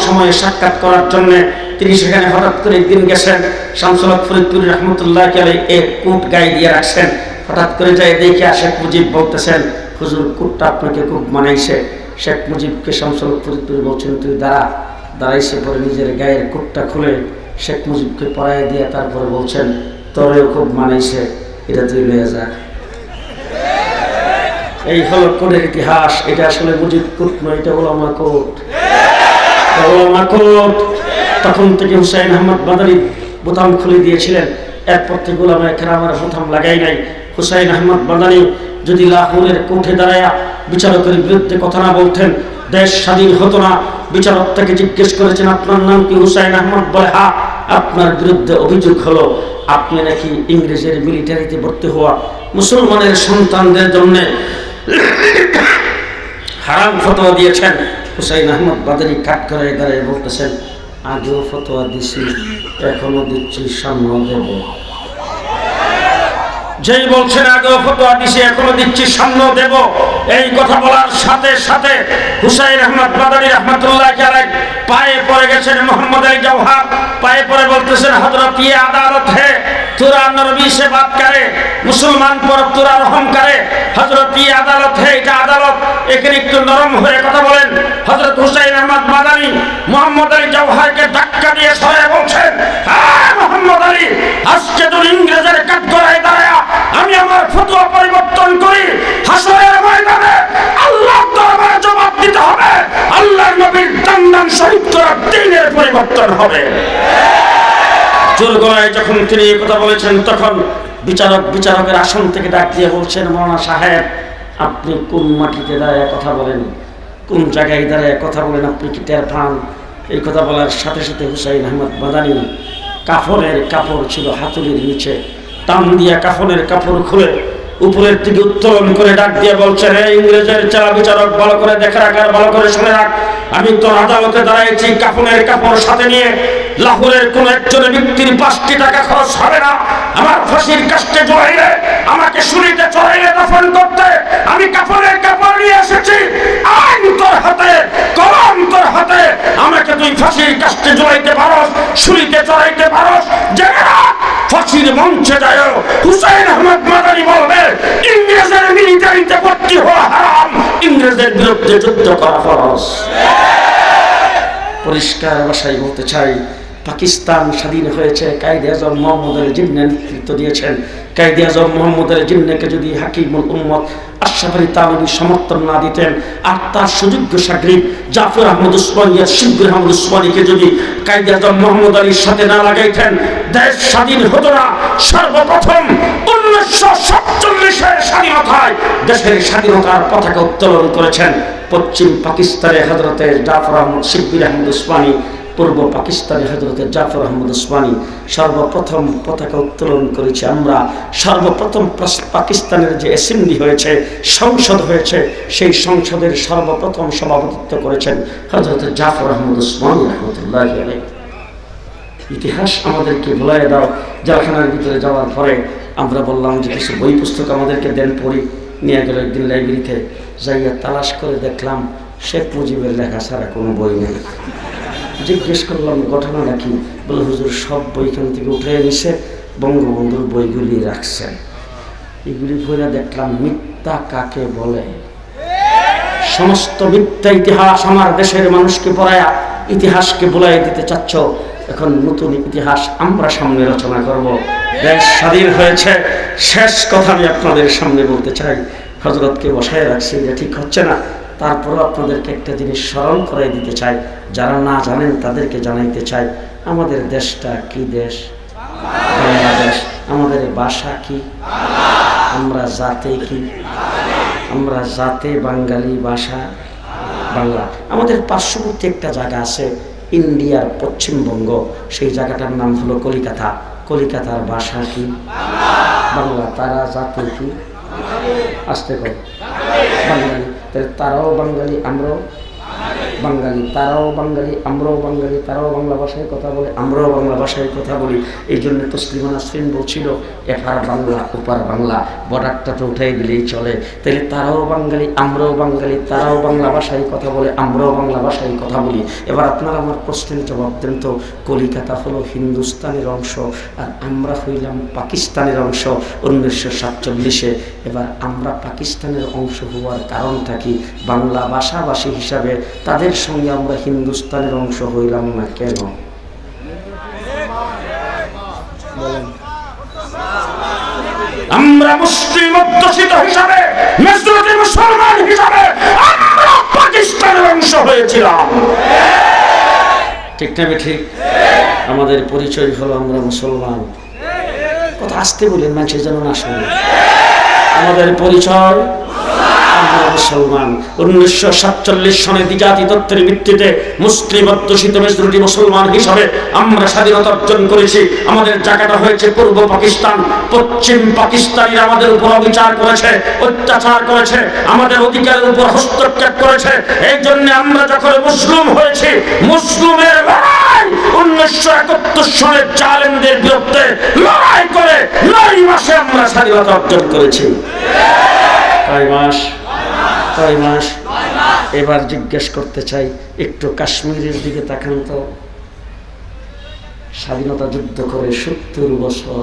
সময়ে সাক্ষাৎ করার জন্য। তিনি সেখানে হঠাৎ করে একদিন গেছেন। শামসুল ফরিদপুরি রহমতুল্লাহি আলাইহি এক কোট গায়ে দিয়ে রাখছেন। হঠাৎ করে যাই দেখে শেখ মুজিব বলতেছেন, হুজুর কোটটা আপনাকে খুব মানাইছে। শেখ মুজিবকে শামসুল ফরিদপুরি বলছেন, তুই দাঁড়াইছে পরে নিজের গায়ের কোটটা খুলে শেখ মুজিবকে পরাইয়া দিয়ে তারপরে বলছেন, তোরেও খুব মানাইছে, এটা তুই লয়ে যা। এই হলো কোটের ইতিহাস। এটা আসলে মুজিব কোট নয়, এটা উলামা কোট। উলামা কোট। তখন থেকে হুসাইন আহমদ মাদানী বোতাম খুলে দিয়েছিলেন। এরপর থেকে উলামায়ে কেরামের বোতাম লাগাই নাই। হুসাইন আহমদ মাদানী যদি লাহোরের কোর্টে দাঁড়ায়া বিচারকের বিরুদ্ধে কথা না বলতেন, দেশ স্বাধীন হতো না। বিচারক তাকে জিজ্ঞেস করেছেন, আপনার নাম কি? হুসাইন আহমদ বলে, হ্যাঁ। আপনার বিরুদ্ধে অভিযোগ হলো আপনি নাকি ইংরেজের মিলিটারিতে ভর্তি হওয়া মুসলমানের সন্তানদের জন্য হারাম ফতোয়া দিয়েছেন। হুসাইন আহমদ মাদানী কাট করে দাঁড়িয়ে বলতেছেন, আগেও ফতোয়া দিছি, এখনো দিচ্ছি, সামনেও দেব। যেই বলছেন আগেও ফতোয়া দিছি, এখনো দিচ্ছি, সামনেও দেব, এই কথা বলার সাথে সাথে হুসাইন আহমদ মাদানী রহমতুল্লাহি আলাইহি পায়ে পড়ে গেছেন। মোহাম্মদ আলী জওহার পায়ে পড়ে বলতেছেন, হযরত ये अदालत है तुरा नबी से बात करे, মুসলমান পর তুরা রহম করে। হযরত ये अदालत है, এটা আদালত, এখানে একটু নরম হয়ে কথা বলেন। হযরত হুসাইন আহমদ মাদানী মোহাম্মদ আলী জওহারকে ধাক্কা দিয়ে সরে বলছেন, হ্যাঁ মোহাম্মদ আলী, আজকে তো ইংরেজের কাঠগড়ায় দাঁড়ায়া আমি আমার ফতোয়া পরিবর্তন করি, হাসরের ময়দানে আল্লাহর দরবারে জবাব দিতে হবে, আল্লাহর নবীর দান শহীদ করার দিনের পরিবর্তন হবে। জোর গলায় যখন তিনি এই কথা বলেছেন, তখন বিচারকের আসন থেকে ডাক দিয়ে বলছেন, মাওলানা সাহেব, আপনি কোন মাটিতে দাঁড়ায় কথা বলেন, কোন জায়গায় দাঁড়ায় কথা বলেন, আপনি কি টের পান? এই কথা বলার সাথে সাথে হুসাইন আহমদ মাদানী কাফনের কাপড় ছিল হাতুড়ির নিচে, টান দিয়া কাফনের কাপড় খুলে উপরের দিকে উত্তোলন করে ডাক দিয়ে বলছেন, হে ইংরেজের চালা বিচারক, ভালো করে দেখে রাখ আর ভালো করে শুনে রাখ, আমি তোর আদালতে দাঁড়াইছি কাফনের কাপড় সাথে নিয়ে। লাহোরের কোন একজন ব্যক্তির 5টি টাকা খরচ হবে না আমার ফাঁসির কাস্টে জড়াইলে, আমাকে শুলিতে চড়াইলে দাফন করতে। আমি কাফনের কাপড় নিয়ে এসেছি, আইন তোর হাতে, কলম তোর হাতে, আমাকে তুই ফাঁসির কাস্টে জড়াইতে পারস, শুলিতে চড়াইতে পারস। যারা ফাঁসির মঞ্চে যায় হুসাইন আহমদ মাদানী বলবে, ইংরেজের মিলিটারিতে ভর্তি হওয়া হারাম, ইংরেজের বিরুদ্ধে যুদ্ধ করা ফরজ। পরিষ্কার ভাষায় বলতে চাই, পাকিস্তান স্বাধীন হয়েছে, কায়েদ আজম মোহাম্মদ আলী জিন্নাহ নেতৃত্ব দিয়েছেন। কায়েদে আজম মোহাম্মদ আলী জিন্নাহকে যদি হাকিমুল উম্মত আশরাফ আলী থানভী সমর্থন না দিতেন, আর তার সুযোগ্য শাগরিদ জাফর আহমদ উসমানী আর শিবকুর আহমদ উসমানীকে যদি কায়েদে আজম মোহাম্মদ আলীর সাথে না লাগাইতেন, দেশ স্বাধীন হতো না। সর্বপ্রথম 1947-এর স্বাধীনতায় দেশের স্বাধীনতার পতাকা উত্তোলন করেছেন পশ্চিম পাকিস্তানে হযরতে জাফর আহমদ শিবকুর আহমদ উসমানী, পূর্ব পাকিস্তানে হযরতে জাফর আহমদ উসমানী। সর্বপ্রথম পতাকা উত্তোলন করেছি আমরা। সর্বপ্রথম পাকিস্তানের যে অ্যাসেম্বলি হয়েছে, সংসদ হয়েছে, সেই সংসদের সর্বপ্রথম সভাপতিত্ব করেছেন হযরতে জাফর আহমদ উসমানী রাহমাতুল্লাহি আলাইহি। ইতিহাস আমাদেরকে ভুলাইয়া দাও। জেলখানার ভিতরে যাওয়ার পরে আমরা বললাম যে কিছু বই পুস্তক আমাদেরকে দেন, পড়ি। নিয়ে গেল একদিন লাইব্রেরিতে, যাইয়া তালাশ করে দেখলাম শেখ মুজিবের লেখা ছাড়া কোনো বই নেই। জিজ্ঞেস করলাম ঘটনাটা কি? বলে হুজুর সব বইখান থেকে উঠে নিছে, বঙ্গবন্ধুর বইগুলি রাখছেন। এগুলি পড়ে দেখলাম মিথ্যা কাকে বলে। সমস্ত মিথ্যা ইতিহাস আমার দেশের মানুষকে পড়ায়া ইতিহাসকে ভুলাই দিতে চাচ্ছ। এখন নতুন ইতিহাস আমরা সামনে রচনা করব। দেশ স্বাধীন হয়েছে। শেষ কথা আমি আপনাদের সামনে বলতে চাই, হযরতকে বসায় রাখছি, এটা ঠিক হচ্ছে না। তারপরও আপনাদেরকে একটা জিনিস স্মরণ করাই দিতে চাই, যারা না জানেন তাদেরকে জানাইতে চাই, আমাদের দেশটা কি দেশ? বাংলাদেশ। আমাদের ভাষা কি? আমরা জাতে কি? আমরা জাতে বাঙালি, ভাষা বাংলা। আমাদের পার্শ্ববর্তী একটা জায়গা আছে ইন্ডিয়ার পশ্চিমবঙ্গ, সেই জায়গাটার নাম হলো কলিকাতা। কলিকাতার ভাষা কি? বাংলা। তারা জাতে কি? আসতে কর বাঙালি। তাহলে তারাও বাঙালি, আমরাও বাঙালি। তারাও বাঙালি, আমরাও বাঙালি। তারাও বাংলা ভাষায় কথা বলে, আমরাও বাংলা ভাষায় কথা বলি। এই জন্য তসলিমা নাসরিন বলছিল এপার বাংলা ওপার বাংলা, বর্ডারটা তো উঠাই দিলেই চলে। তাহলে তারাও বাঙালি, আমরাও বাঙালি। তারাও বাংলা ভাষায় কথা বলে, আমরাও বাংলা ভাষায় কথা বলি। এবার আপনারা আমার প্রশ্নের জবাব দেন তো, কলিকাতা হলো হিন্দুস্তানের অংশ আর আমরা হইলাম পাকিস্তানের অংশ 1947-এ। এবার আমরা পাকিস্তানের অংশ হওয়ার কারণটা কি? বাংলা ভাষাভাষী হিসাবে তাদের সঙ্গে আমরা হিন্দুস্তানের অংশ হইলাম না কেন? আমরা মুসলিম অধ্যুষিত হিসাবে, মেজরিটি মুসলমান হিসাবে আমরা পাকিস্তানের অংশ হয়েছিলাম। ঠিক না ঠিক? আমাদের পরিচয় হলো আমরা মুসলমান। কথা আসতে বলেন, মানুষের যেন না শুনে। আমাদের পরিচয় আমরা মুসলমান। 1947 সনে দ্বিজাতি তত্ত্বের ভিত্তিতে মুসলিম অধ্যুষিত মেজরিটি মুসলমান হিসাবে আমরা স্বাধীনতা অর্জন করেছি। আমাদের জায়গাটা হয়েছে পূর্ব পাকিস্তান। পশ্চিম পাকিস্তানিরা আমাদের উপর অবিচার করেছে, অত্যাচার করেছে, আমাদের অধিকারের উপর হস্তক্ষেপ করেছে। এই জন্য আমরা যখন মুসলিম হয়েছি, মুসলিমের লড়াই 1971 সনের জালেমদের বিরুদ্ধে লড়াই করে 9 মাসে আমরা স্বাধীনতা অর্জন করেছি। কয় মাস? কয় মাস? এবার জিজ্ঞেস করতে চাই, একটু কাশ্মীরের দিকে তাকান তো। স্বাধীনতা যুদ্ধ করে 70 বছর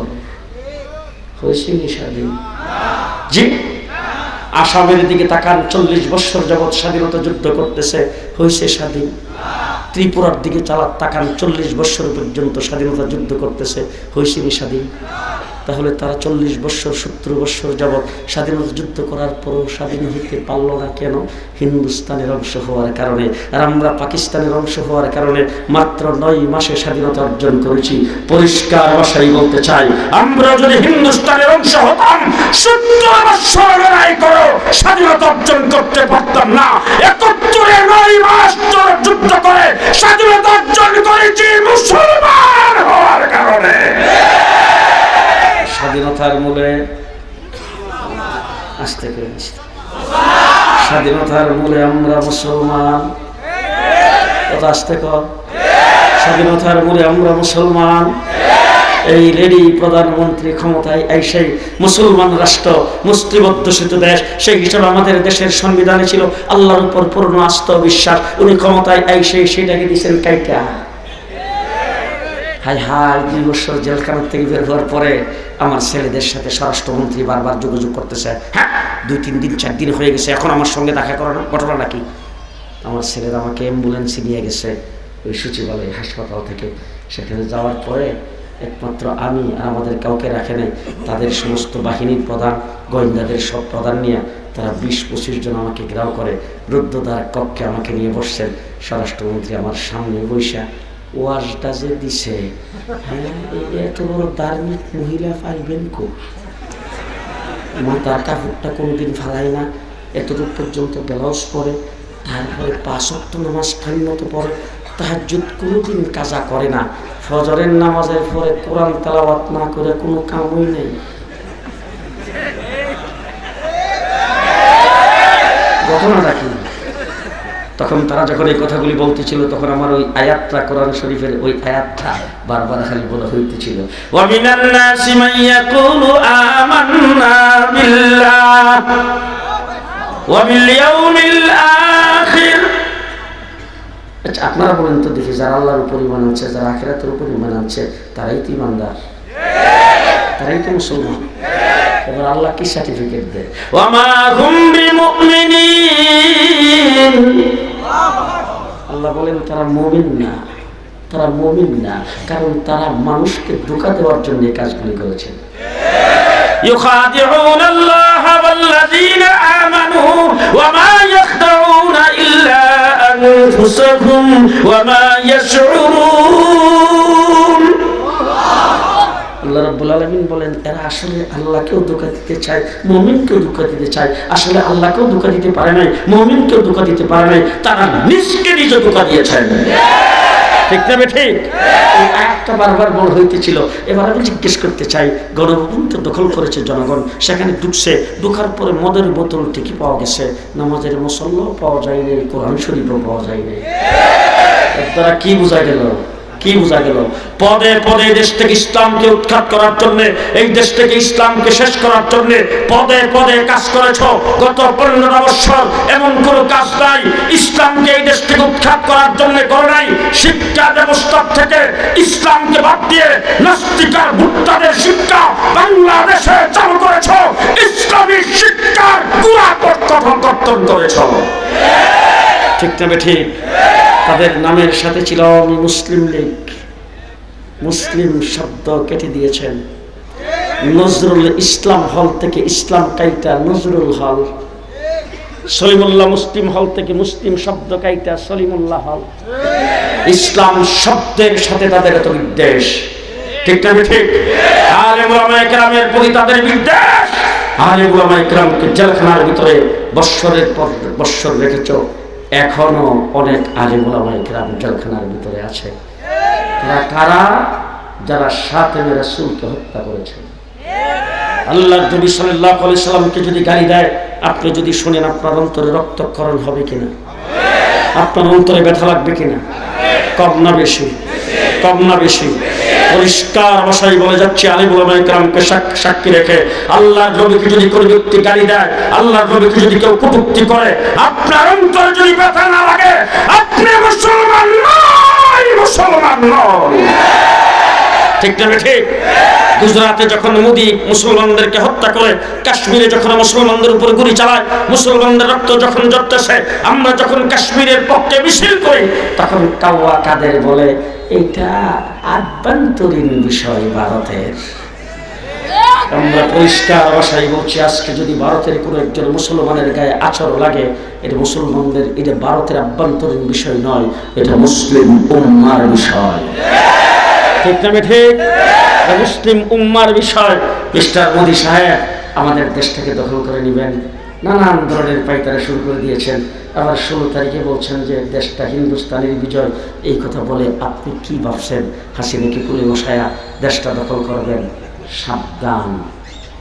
হয়েছে স্বাধীন? জি। আসামের দিকে তাকান, 40 বছর যাবৎ স্বাধীনতা যুদ্ধ করতেছে, হয়েছে স্বাধীন? ত্রিপুরার দিকে তাকান, 40 বছর পর্যন্ত স্বাধীনতা যুদ্ধ করতেছে, হয়েছে স্বাধীন? তাহলে তারা 40 বছর 70 বছর যাবৎ স্বাধীনতা যুদ্ধ করার পরও স্বাধীন হইতে পারল না কেন? হিন্দুস্তানের অংশ হওয়ার কারণে। আর আমরা পাকিস্তানের অংশ হওয়ার কারণে মাত্র 9 মাসে স্বাধীনতা অর্জন করেছি। পরিষ্কার ভাষায় বলতে চাই, আমরা যদি হিন্দুস্তানের অংশ হতাম 70 বছর লড়াই করে স্বাধীনতা অর্জন করতে পারতাম না। 71-এ 9 মাস যুদ্ধ করে স্বাধীনতা অর্জন করেছি মুসলমান হওয়ার কারণে। স্বাধীনতার মূলে আসতে পেরেছি। স্বাধীনতার মূলে আমরা মুসলমান। কথা আসতে কর। স্বাধীনতার মূলে আমরা মুসলমান। এই লেডি প্রধানমন্ত্রী ক্ষমতায় এসে মুসলমান রাষ্ট্র, মুসলিম অধ্যুষিত দেশ, সেই হিসাবে আমাদের দেশের সংবিধানে ছিল আল্লাহর উপর পূর্ণ আস্থা ও বিশ্বাস। উনি ক্ষমতায় এসে সেটাকে দিয়েছেন কাইটা। হাই হাই, 2 বছর জেলখানার থেকে বের হওয়ার পরে আমার ছেলেদের সাথে স্বরাষ্ট্রমন্ত্রী বারবার যোগাযোগ করতেছে। হ্যাঁ, 2-3 দিন 4 দিন হয়ে গেছে, এখন আমার সঙ্গে দেখা করো না। ঘটনা নাকি? আমার ছেলেরা আমাকে অ্যাম্বুলেন্সে নিয়ে গেছে ওই সচিবালয় হাসপাতাল থেকে। সেখানে যাওয়ার পরে একমাত্র আমি আর আমাদের কাউকে রাখে নাই। তাদের সমস্ত বাহিনীর প্রধান, গোয়েন্দাদের সব প্রধান নিয়ে তারা 20-25 জন আমাকে ঘেরাও করে রুদ্ধদ্বার কক্ষে আমাকে নিয়ে বসছেন। স্বরাষ্ট্রমন্ত্রী আমার সামনে বৈশা ওয়াজটা যে দিছে, হ্যাঁ এত বড় ধার্মিক মহিলা পাইবেন কো? মাথার কাপড়টা কোনোদিন ফালায় না, এতটুকু পর্যন্ত ব্লাউজ পরে, তারপরে 5 ওয়াক্ত নামাজ টাইম মতো পড়ে, তাহাজ্জুদ কোনোদিন কাজা করে না, ফজরের নামাজের পরে কোরআন তেলাওয়াত না করে কোনো কামই নেই। ঘটনাটা কি? তখন তারা যখন এই কথাগুলি বলতেছিল তখন আমার ওই আয়াতটা, কোরআন শরীফের ওই আয়াতটা বারবার খালি বলা হইতেছিল, ওয়া মিনান নাসি মান ইয়াকুলু আমান্না বিল্লাহ ওয়া বিল ইয়াউমিল আখির। আচ্ছা আপনারা বলেন তো দেখি, যারা আল্লাহর উপর ঈমান আনছে, যারা আখিরাতের উপর ঈমান আনছে, তারাই তো ঈমানদার, তারাই তো মুসলমান। এবার আল্লাহ কি সার্টিফিকেট দেয়? ওয়া মা হুম বিমুমিনিন, আল্লাহ বলেন তারা মুমিন না, তারা মুমিন না, কারণ তারা মানুষকে ধোঁকা দেওয়ার জন্য এই কাজগুলি করেছে। يخادعون الله والذين آمنوا وما يخدعون إلا أنفسهم وما يشعرون। আল্লাহ রাব্বুল আলামিন বলেন এরা আসলে আল্লাহকেও ধোঁকা দিতে চায়, মুমিনকেও ধোঁকা দিতে চায়। আসলে আল্লাহকেও ধোঁকা দিতে পারে নাই, মুমিনকেও ধোঁকা দিতে পারে নাই, তারা নিজকে নিজে ধোঁকা দিয়েছেন। ঠিক না ঠিক? এই আয়াতটা বারবার বড় হইতেছিল। এবার আমি জিজ্ঞেস করতে চাই, গণভবন তো দখল করেছে জনগণ, সেখানে ঢুকছে, ঢুকার পরে মদের বোতল ঠিকই পাওয়া গেছে, নামাজের মুসল্লাও পাওয়া যায়নি, কোরআন শরীফও পাওয়া যায়নি। তারা কি বোঝা গেল? কি বোঝা গেল? পদে পদে দেশ থেকে ইসলামকে উৎখাত করার জন্য, এই দেশ থেকে ইসলামকে শেষ করার জন্য পদে পদে কাজ করেছ। গত 15 বছর এমন কোনো কাজ নাই ইসলামকে এই দেশ থেকে উৎখাত করার জন্য করে নাই। শিক্ষা ব্যবস্থা থেকে ইসলামকে বাদ দিয়ে নাস্তিকার ভুট্টাদের শিক্ষা বাংলাদেশে চালু করেছ, ইসলামী শিক্ষার গুড়া কর্তন করেছ। ঠিক না ঠিক? তাদের নামের সাথে ছিল মুসলিম লীগ, মুসলিম শব্দ কেটে দিয়েছেন। নজরুল ইসলাম হল থেকে ইসলাম কাইটা নজরুল হল, সলিমুল্লাহ মুসলিম হল থেকে মুসলিম শব্দ কাইটা সলিমুল্লাহ হল। ইসলাম শব্দের সাথে তাদের এত বিদ্বেষ। ঠিক না ঠিক? আলেম ওলামায়ে কেরামের প্রতি তাদের বিদ্বেষ। আলেম ওলামায়ে কেরামকে জেলখানার ভিতরে বৎসরের পর বৎসর রেখেছ। এখনো অনেক আলেম ওলামায়ে কেরাম জেলখানার ভিতরে আছে। তারা কারা? যারা শাতিমে রাসূলকে হত্যা করেছে। আল্লাহর নবী সাল্লাল্লাহু আলাইহি সাল্লামকে যদি গালি দেয়, আপনি যদি শুনেন, আপনার অন্তরে রক্তক্ষরণ হবে কিনা? আপনার অন্তরে ব্যথা লাগবে কিনা? কম না বেশি? কম না বেশি? পরিষ্কার ভাষায় বলে যাচ্ছে, আলেম ওলামায়ে কেরামকে সাক্ষী রেখে আল্লাহর নবীকে যদি কোনো ব্যক্তি গালি দেয়, আল্লাহর নবীকে যদি কেউ কটূক্তি করে, আপনার অন্তরে যদি ব্যথা না লাগে, আপনি মুসলমান নয়, মুসলমান নয়। ঠিক না ঠিক? গুজরাটে যখন মোদি মুসলমানদেরকে হত্যা করে, কাশ্মীরে যখন মুসলমানদের উপর গুলি চালায়, মুসলমানদের রক্ত যখন ঝরতেছে, আমরা যখন কাশ্মীরের পক্ষে মিছিল করি, তখন কাওয়া কাদের বলে এটা আভ্যন্তরীণ বিষয় ভারতের। আমরা পরিষ্কার ভাষায় বলছি, আজকে যদি ভারতের কোনো একজন মুসলমানের গায়ে আচর লাগে, এটা মুসলমানদের, এটা ভারতের আভ্যন্তরীণ বিষয় নয়, এটা মুসলিম উম্মার বিষয়। ঠিক না ঠিক? মুসলিম উম্মার বিষয়। মিস্টার মোদি সাহেব আমাদের দেশ থেকে দখল করে নেবেন, নানান ধরনের পাইতারা শুরু করে দিয়েছেন। আবার 16 তারিখে বলছেন যে দেশটা হিন্দুস্তানের বিজয়। এই কথা বলে আপনি কি ভাবছেন হাসিনাকে পুলে বসায়া দেশটা দখল করবেন? সাবধান,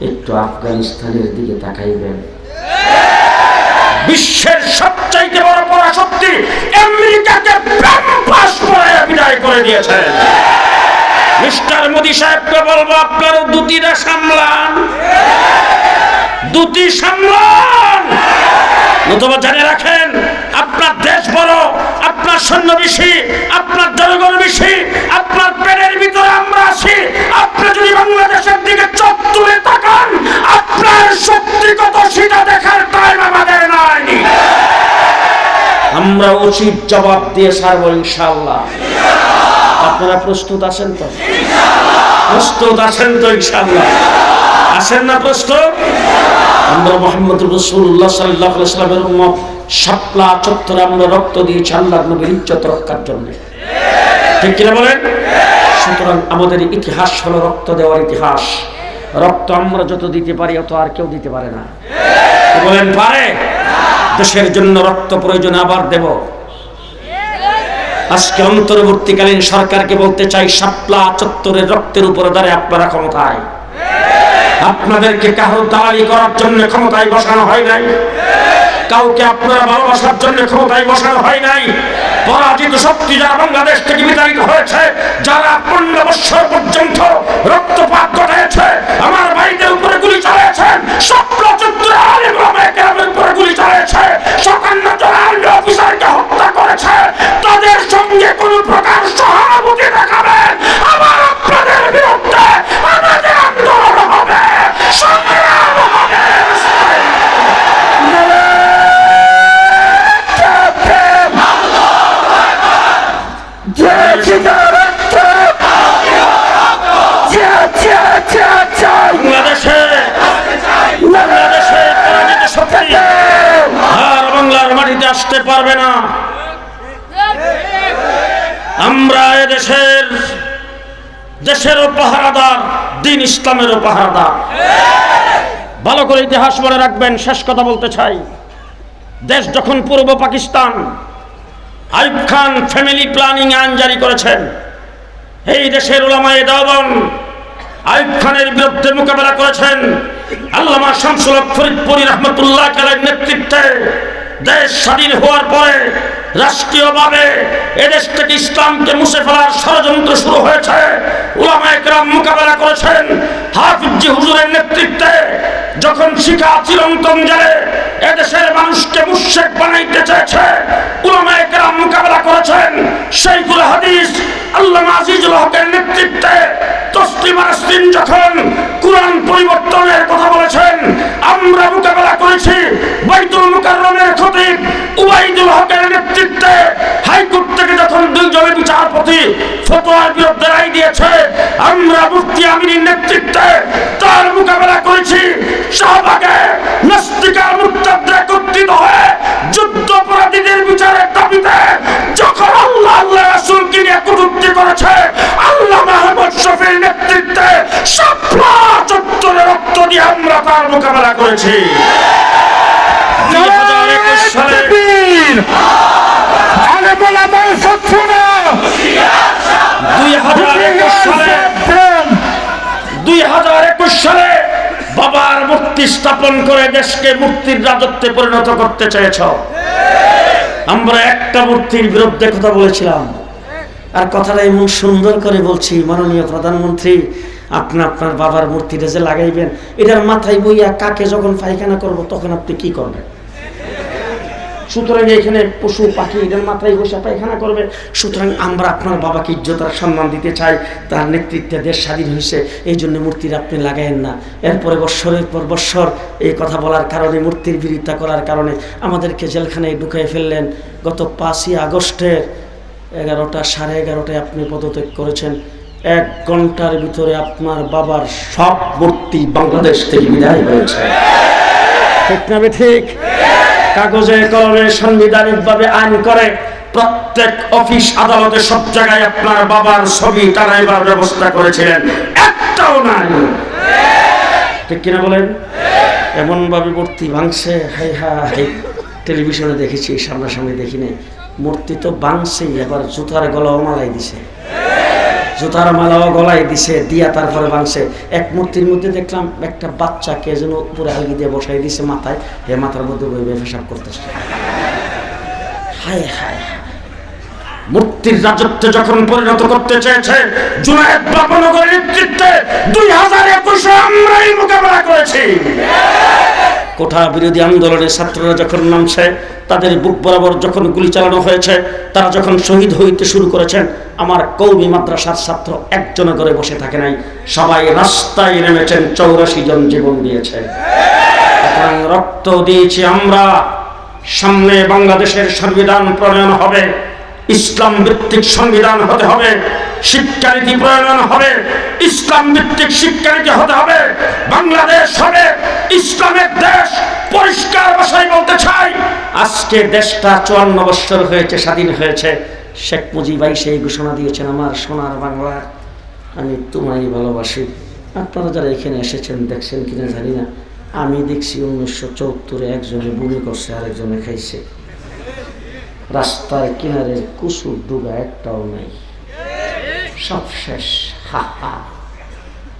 একটু আফগানিস্তানের দিকে তাকাইবেন। বিশ্বের সবচাইতে বড় পরাশক্তি আমেরিকাকে ব্যাম্পাস করে বিদায় করে দিয়েছেন। মিস্টার মোদি সাহেবকে বলবো, আপনার দুটিটা সামলান, দুটি সামলান। নতুবা জানিয়ে রাখেন, আপনার দেশ বড়, আপনার সৈন্য বেশি, আপনার জনগণ বেশি, আপনার পেটের ভিতরে আমরা আছি। আপনি যদি বাংলাদেশের দিকে চোখ তুলে তাকান, আপনার শক্তি কত সেটা দেখার টাইম আমাদের নাই। আমরা উচিত জবাব দিয়ে ছাড়বো ইনশাআল্লাহ। আপনারা প্রস্তুত আছেন তো? প্রস্তুত আছেন তো ইনশাআল্লাহ? আছেন না প্রস্তুত? আমরা মুহাম্মদ রাসূলুল্লাহ সাল্লাল্লাহু আলাইহি ওয়াসাল্লামের উম্মত, শাপলা চত্বরে আমরা রক্ত দিয়েছি আল্লাহর নবীর ইজ্জত রক্ষার জন্য, ঠিক কিনা বলেন? সুতরাং আমাদের ইতিহাস হলো রক্ত দেওয়ার ইতিহাস। রক্ত আমরা যত দিতে পারি অত আর কেউ দিতে পারে না। বলেন পারে? দেশের জন্য রক্ত প্রয়োজন, আবার দেব। আজকে অন্তর্বর্তীকালীন সরকারকে বলতে চাই, শাপলা চত্বরের রক্তের উপরে দাঁড়িয়ে আপনারা ক্ষমতায়, আপনাদেরকে কারো দালালি করার জন্য ক্ষমতায় বসানো হয় নাই, কাউকে আপনারা ভালোবাসার জন্য ক্ষমতায় বসানো হয় নাই। পরাজিত শক্তি যারা বাংলাদেশ থেকে বিতাড়িত হয়েছে, যারা 15 বছর পর্যন্ত রক্তপাত ঘটিয়েছে, আমার ভাইদের উপরে গুলি চালিয়েছেন, শাপলা চত্বরে আলেম ওলামায়ে কেরামের উপরে গুলি চালিয়েছে, 57 জন আর্মি অফিসারকে হত্যা করেছে, তাদের সঙ্গে কোন প্রকার সহানুভূতি দেখাবেন, আবার আপনাদের বিরুদ্ধে আমাদের আন্দোলন হবে, সংগ্রাম হবে। বাংলার মাটিতে আসতে পারবে না। আমরা দেশেরও পাহারাদার, দিন ইসলামেরও পাহারাদার। ভালো করে ইতিহাস মনে রাখবেন। শেষ কথা বলতে চাই, দেশ যখন পূর্ব পাকিস্তান, আইয়ুব খান ফ্যামিলি প্ল্যানিং আইন জারি করেছেন, এই দেশের উলামায়ে দেওবন্দ আইয়ুব খানের বিরুদ্ধে মোকাবেলা করেছেন। আল্লামা শামসুল হক ফরিদপুরি রাহমাতুল্লাহ আলাইহির নেতৃত্বে দেশ স্বাধীন হওয়ার পরে রাষ্ট্রীয়ভাবে এদেশ থেকে ইসলামকে মুছে ফেলার ষড়যন্ত্র শুরু হয়েছে। উলামায়ে কেরাম মোকাবেলা করেছেন। হাফিজ হুজুরের নেতৃত্বে যখন শিখা চিরন্তন জেলে এদেশের মানুষকে মুশরিক বানাইতে চেয়েছে, উলামায়ে কেরাম মোকাবেলা করেছেন। শাইখুল হাদিস আল্লামা আজিজুল হকের নেতৃত্বে তসলিমা নাসরিন যখন কুরআন পরিবর্তনের কথা বলেছেন, আমরা মোকাবেলা করেছি। বাইতুল মুকাররমের খতিব উবাইদুল হকের নেতৃত্বে হাইকোর্ট থেকে যখন 2 জনের বিচারপতি ফতোয়ার বিরুদ্ধে রায় দিয়েছে, আমরা মুফতি আমিনের নেতৃত্বে তার মোকাবেলা করেছি। শাহবাগে নাস্তিকা মুরতাদরা একত্রিত হয়ে যুদ্ধ অপরাধীদের বিচারের দাবিতে যখন আল্লাহ রাসূলকে নিয়ে কটূক্তি করেছে, আল্লামা আহমদ শফীর নেতৃত্বে শাপলা চত্বরে রক্ত দিয়ে আমরা তার মোকাবেলা করেছি। 2021 সালে বাবার মূর্তি স্থাপন করে দেশকে মূর্তির রাজত্বে পরিণত করতে চেয়েছ। আমরা একটা মূর্তির বিরুদ্ধে কথা বলেছিলাম, আর কথাটা এমন সুন্দর করে বলছি, মাননীয় প্রধানমন্ত্রী আপনি আপনার বাবার মূর্তিটা যে লাগাইবেন, এটার মাথায় বইয়া কাকে যখন পায়খানা করব তখন আপনি কি করবেন? সুতরাং এখানে পশু পাখি এদের মাথায় বসে পায়খানা করবে। সুতরাং আমরা আপনার বাবাকে ইজ্জত আর সম্মান দিতে চাই, তার নেতৃত্বে দেশ স্বাধীন হয়েছে, এই জন্য মূর্তির আপনি লাগায়েন না। এরপরে বৎসরের পর বৎসর এই কথা বলার কারণে, মূর্তির বিরোধিতা করার কারণে আমাদেরকে জেলখানায় ঢুকিয়ে ফেললেন। গত 5ই আগস্টের 11টা 11:30টায় আপনি পদত্যাগ করেছেন। 1 ঘন্টার ভিতরে আপনার বাবার সব মূর্তি বাংলাদেশ থেকে বিদায় হয়েছে, ঠিক না ঠিক? কাগজে কলমে সাংবিধানিকভাবে আইন করে প্রত্যেক অফিস আদালতে সব জায়গায় আপনার বাবার ছবি টানাইবার ব্যবস্থা করেছিলেন, একটাও নাই, ঠিক কিনা বলেন? এমন ভাবে মূর্তি ভাঙছে, হাই হাই, টেলিভিশনে দেখেছি, সামনাসামনি দেখিনি। মূর্তি তো ভাঙছেই, এবার জুতার গলাও মালাই দিছে, জুতার মালাও গলায় দিছে, দিয়া তারপরে ভাঙছে। এক মূর্তির মধ্যে দেখলাম একটা বাচ্চাকে যেন উপরে আলগি দিয়ে বসাই দিছে মাথায়, হে মাথার মধ্যে বই পেশাব করতেছে। হায় হায়, মূর্তির রাজত্বে যখন পরিণত করতে চেয়েছে জুনায়েদ বাবনগরের নেতৃত্বে 2021 আমরাই মোকাবেলা করেছি। কোঠা বিরোধী আন্দোলনে ছাত্ররা যখন নামছে, তাদের বুক বরাবর যখন গুলি চালানো হয়েছে, তারা যখন শহীদ হইতে শুরু করেছেন, আমার কওমি মাদ্রাসার ছাত্র একজনে করে বসে থাকে নাই, সবাই রাস্তায় নেমেছেন, 84 জন জীবন দিয়েছে। সুতরাং রক্ত দিয়েছি আমরা। সামনে বাংলাদেশের সংবিধান প্রণয়ন হবে, ইসলাম ভিত্তিক সংবিধান হতে হবে। শিক্ষানীতি প্রণয়ন হবে, ইসলাম ভিত্তিক শিক্ষানীতি হতে হবে, বাংলাদেশ হবে ইসলামের দেশ। পরিষ্কার ভাষায় বলতে চাই, আজকে দেশটা 54 বছর হয়েছে, স্বাধীন হয়েছে। শেখ মুজিব ভাই সেই ঘোষণা দিয়েছেন, আমার সোনার বাংলা আমি তোমায় ভালোবাসি। আপনারা যারা এখানে এসেছেন দেখছেন কিনা জানি না, আমি দেখছি 1974-এ একজনে বমি করছে, আরেকজনে খাইছে। রাস্তার কিনারে কুসুর ডুবা একটাও নাই, সব শেষ। হা হা।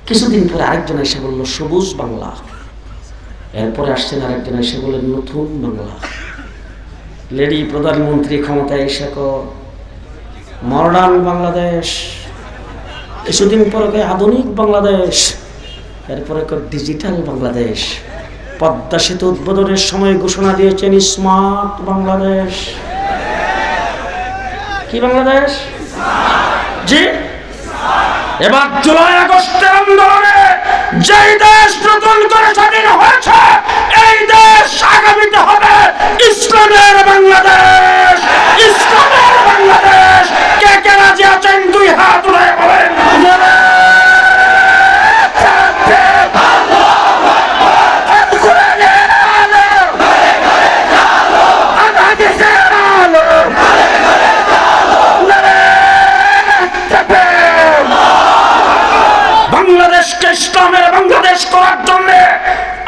কিছুদিন পরে আরেকজন এসে বলল সবুজ বাংলা, এরপরে আসছেন আরেকজন এসে বললেন নতুন বাংলা। লেডি প্রধানমন্ত্রী ক্ষমতায় এসে মডার্ন বাংলাদেশ, কিছুদিন পরে আধুনিক বাংলাদেশ, এরপরে ডিজিটাল বাংলাদেশ। পদ্মা সেতু উদ্বোধনের সময় ঘোষণা দিয়েছেন স্মার্ট বাংলাদেশ। কি বাংলাদেশ? জি, এবার জুলাই আগস্টের আন্দোলনে যেই দেশ নতুন করে স্বাধীন হয়েছে, এই দেশ আগামীতে হবে ইসলামের বাংলাদেশ, ইসলামের বাংলাদেশ। কে কে রাজি আছেন দুই হাত উঠায় বলেন। বাংলাদেশকে ইসলামের বাংলাদেশ করার জন্য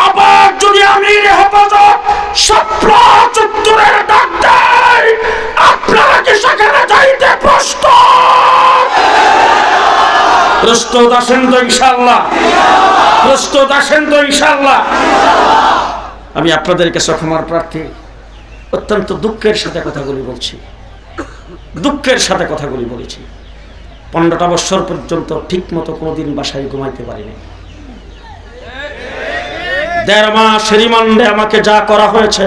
আবার যদি আমির হেফাজত 17 ডাক দেয়, আপনারা কি সেখানে যাইতে প্রস্তুত আছেন তো ইনশাআল্লাহ? প্রস্তুত আছেন তো ইনশাআল্লাহ? আমি আপনাদের কাছে ক্ষমার প্রার্থী, অত্যন্ত দুঃখের সাথে কথাগুলি বলছি, দুঃখের সাথে কথাগুলি বলেছি। 15টা বছর পর্যন্ত ঠিক মতো কোনোদিন বাসায় ঘুমাইতে পারিনি। 1.5 মাস রিমান্ডে আমাকে যা করা হয়েছে,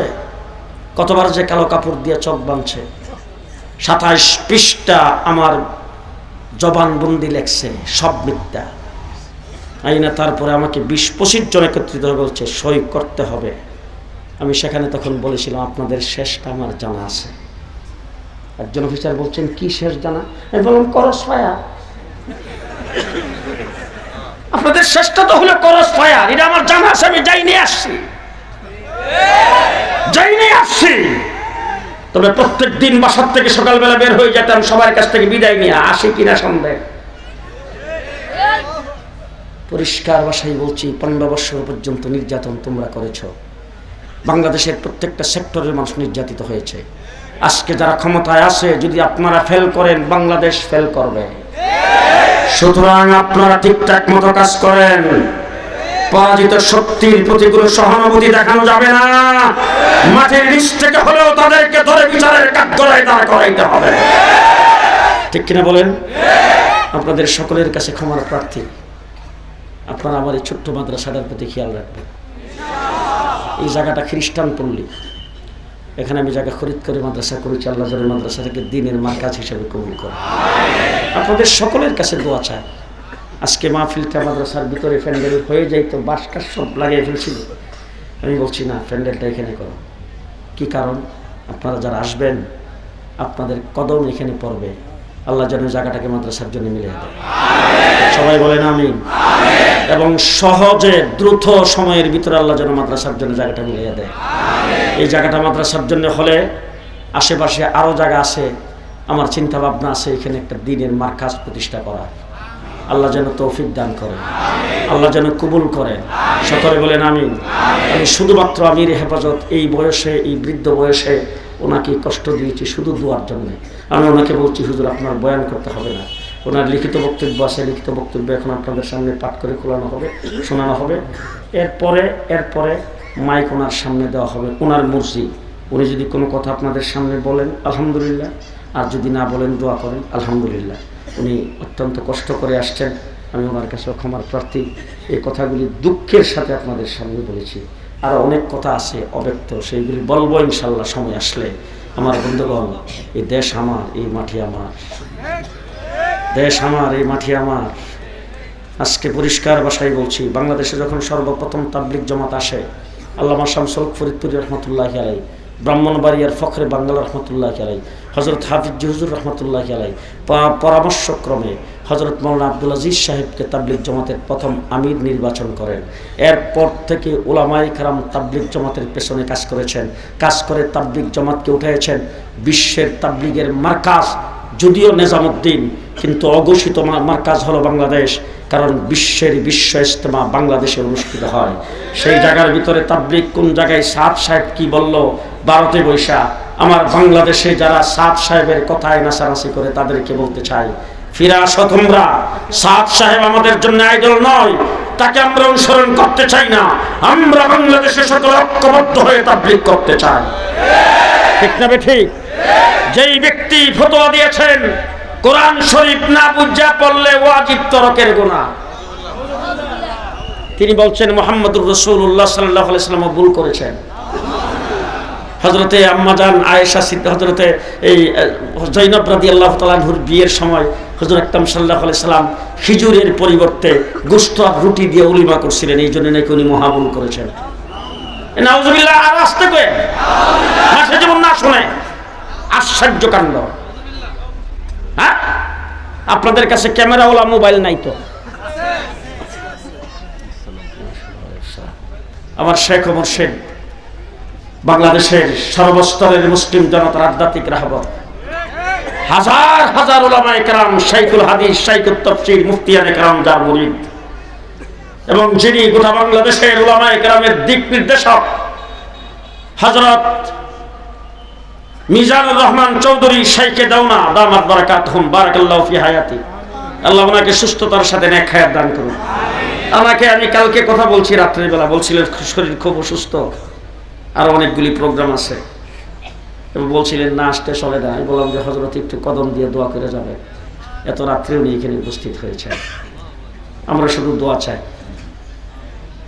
কতবার যে কালো কাপড় দিয়ে চোখ বাঁধছে, 27 পৃষ্ঠা আমার জবানবন্দি লেখছে, সব মিথ্যা আইনা। তারপরে আমাকে 20-25 জন একত্রিত হয়ে বলছে সই করতে হবে। আমি সেখানে তখন বলেছিলাম আপনাদের শেষটা আমার জানা আছে। একজন অফিসার বলছেন কি শেষ জানা? আমি বললাম করস ফায়ার। আপনাদের শেষটা তো হলো করস ফায়ার, এটা আমার জানা আছে, আমি যাই নিয়ে আসছি, যাই নিয়ে আসছি। তবে প্রত্যেক দিন বাসার থেকে সকালবেলা বের হয়ে যেতাম, সবার কাছ থেকে বিদায় নিয়ে আসি কিনা সন্দেহ। পরিষ্কার ভাষায় বলছি, 15 বছর পর্যন্ত নির্যাতন তোমরা করেছ। বাংলাদেশের প্রত্যেকটা সেক্টরের মানুষ নির্যাতিত হয়েছে। আজকে যারা ক্ষমতায় আছে, যদি আপনারা ফেল করেন, বাংলাদেশ ফেল করবে। সুতরাং আপনারা ঠিকঠাক মতো কাজ করেন। পরাজিত শক্তির প্রতি কোনো সহানুভূতি দেখানো যাবে না। মাটির নিচ থেকে হলেও তাদেরকে ধরে বিচারের কাঠগড়ায় দাঁড় করাইতে হবে। ঠিক কিনা বলেন? আপনাদের সকলের কাছে ক্ষমার প্রার্থী। আপনারা আমার এই ছোট্ট মাদ্রাসাটার প্রতি খেয়াল রাখবেন। এই জায়গাটা খ্রিস্টান পল্লী, এখানে আমি জায়গা খরিদ করে মাদ্রাসা করেছি। আল্লাহ যেন মাদ্রাসাটাকে দ্বীনের মার্কাজ হিসেবে কবুল করে। আপনাদের সকলের কাছে দোয়া চাই। আজকে মাহফিলটা মাদ্রাসার ভিতরে প্যান্ডেল হয়ে যাইতো, বাসটা সব লাগিয়ে ফেলছিল। আমি বলছি না, প্যান্ডেলটা এখানে করো। কি কারণ? আপনারা যারা আসবেন, আপনাদের কদম এখানে পড়বে। আল্লাহ যেন জায়গাটাকে মাদ্রাসার জন্য মিলিয়ে দেয়। সবাই বলেন আমিন। এবং সহজে দ্রুত সময়ের ভিতরে আল্লাহ যেন মাদ্রাসার জন্য জায়গাটা মিলিয়ে দেয়। এই জায়গাটা মাদ্রাসার জন্য হলে আশেপাশে আরো জায়গা আছে, আমার চিন্তা ভাবনা আছে এখানে একটা দ্বীনের মার্কাজ প্রতিষ্ঠা করা। আল্লাহ যেন তৌফিক দান করেন, আল্লাহ যেন কবুল করেন। সকলে বলেন আমিন। আমি শুধুমাত্র আমির হেফাজত এই বয়সে, এই বৃদ্ধ বয়সে ওনাকে কষ্ট দিয়েছি শুধু দুয়ার জন্য। আমি ওনাকে বলছি হুজুর আপনার বয়ান করতে হবে না, ওনার লিখিত বক্তব্য আছে, লিখিত বক্তব্য এখন আপনাদের সামনে পাঠ করে খোলানো হবে, শোনানো হবে। এরপরে মাইক ওনার সামনে দেওয়া হবে, ওনার মর্জি। উনি যদি কোনো কথা আপনাদের সামনে বলেন আলহামদুলিল্লাহ, আর যদি না বলেন দোয়া করেন আলহামদুলিল্লাহ। উনি অত্যন্ত কষ্ট করে আসছেন, আমি ওনার কাছে ক্ষমার প্রার্থী। এই কথাগুলি দুঃখের সাথে আপনাদের সামনে বলেছি। আরও অনেক কথা আছে অব্যক্ত, সেইগুলি বলবো ইনশাল্লাহ সময় আসলে। আমার বন্ধুগণ, এই দেশ আমার, এই মাটি আমার, দেশ আমার, এই মাটি আমার। আজকে পরিষ্কার ভাষায় বলছি, বাংলাদেশে যখন সর্বপ্রথম তাবলিগ জামাত আসে, আল্লামা শামসুল হক ফরিদপুরি রহমতুল্লাহি আলাইহি, ব্রাহ্মণবাড়িয়ার ফখরে বাংলা রহমতুল্লাহি আলাইহি, হযরত হাফিজ হুজুর রহমতুল্লাহি আলাইহি পরামর্শক্রমে হযরত মাওলানা আব্দুল আজিজ সাহেবকে তাবলিগ জামাতের প্রথম আমির নির্বাচন করেন। এরপর থেকে উলামায়ে কেরাম তাবলিগ জামাতের পেছনে কাজ করেছেন, কাজ করে তাবলিগ জামাতকে উঠিয়েছেন বিশ্বের তাবলিগের মার্কাজ। যদিও নিজামুদ্দিন, কিন্তু অঘোষিত মার্কাজ হলো বাংলাদেশ, কারণ বিশ্ব ইজতেমা বাংলাদেশে অনুষ্ঠিত হয়। সেই জায়গার ভিতরে তাবলিগ কোন জায়গায় সাদ সাহেব কি বলল ভারতে বৈশা, আমার বাংলাদেশে যারা সাদ সাহেবের কথায় নাচানাচি করে তাদেরকে বলতে চাই, ফিরে আসো তোমরা। সাদ সাহেব আমাদের জন্য আইডল নয়, তাকে আমরা অনুসরণ করতে চাই না। আমরা বাংলাদেশে সকল ঐক্যবদ্ধ হয়ে তাবলিগ করতে চাই। ঠিক না ঠিক? যেই ব্যক্তি ফতোয়া দিয়েছেন কোরআন শরীফ না বুঝা পড়লে ওয়াজিব তরকের গুনাহ, তিনি বলছেন মুহাম্মদুর রাসূলুল্লাহ সাল্লাল্লাহু আলাইহি ওয়াসাল্লাম ভুল করেছেন। হযরতে আম্মাজান আয়েশা সিদ্দিকা, হযরতে এই জয়নব রাদিয়াল্লাহু তাআলা আনহুর বিয়ের সময় হুজুর আকরাম সাল্লাল্লাহু আলাইহি সাল্লাম খিজুরের পরিবর্তে গোশত আর রুটি দিয়ে উলিমা করছিলেন, এই জন্য নাকি উনি মহাভুল করেছেন। নাউজুবিল্লাহ। আর আসতে কয়ে মাসে যেমন না শুনে, আশ্চর্য কাণ্ড। হ্যাঁ, আপনাদের কাছে ক্যামেরাওয়ালা মোবাইল নাই তো? আমার শেখ ও মুর্শিদ বাংলাদেশের সর্বস্তরের মুসলিম জনতার আধ্যাত্মিক রাহবর, হাজার হাজার উলামায়ে কেরাম, শাইখুল হাদিস, শাইখুত তাফসীর, মুফতিয়ানে কেরাম যার মুরিদ, এবং যিনি গোটা বাংলাদেশের উলামায়ে কেরামের দিক নির্দেশক হযরত মিজানুর রহমান চৌধুরী শাইখে দাওনা দামাত বারাকাতুহুম বারাকাল্লাহু ফি হায়াতি, আল্লাহ ওনাকে সুস্থতার সাথে নেক হায়াত দান করুন। আমাকে, আমি কালকে কথা বলছি রাত্রের বেলা, বলছিলেন শরীর খুব অসুস্থ, আর অনেকগুলি প্রোগ্রাম আছে, এবং বলছিলেন না আসতে চলে না। আমি বললাম যে হযরত একটু কদম দিয়ে দোয়া করে যাবে, এত রাত্রে উনি এখানে উপস্থিত হয়েছে। আমরা শুধু দোয়া চাই,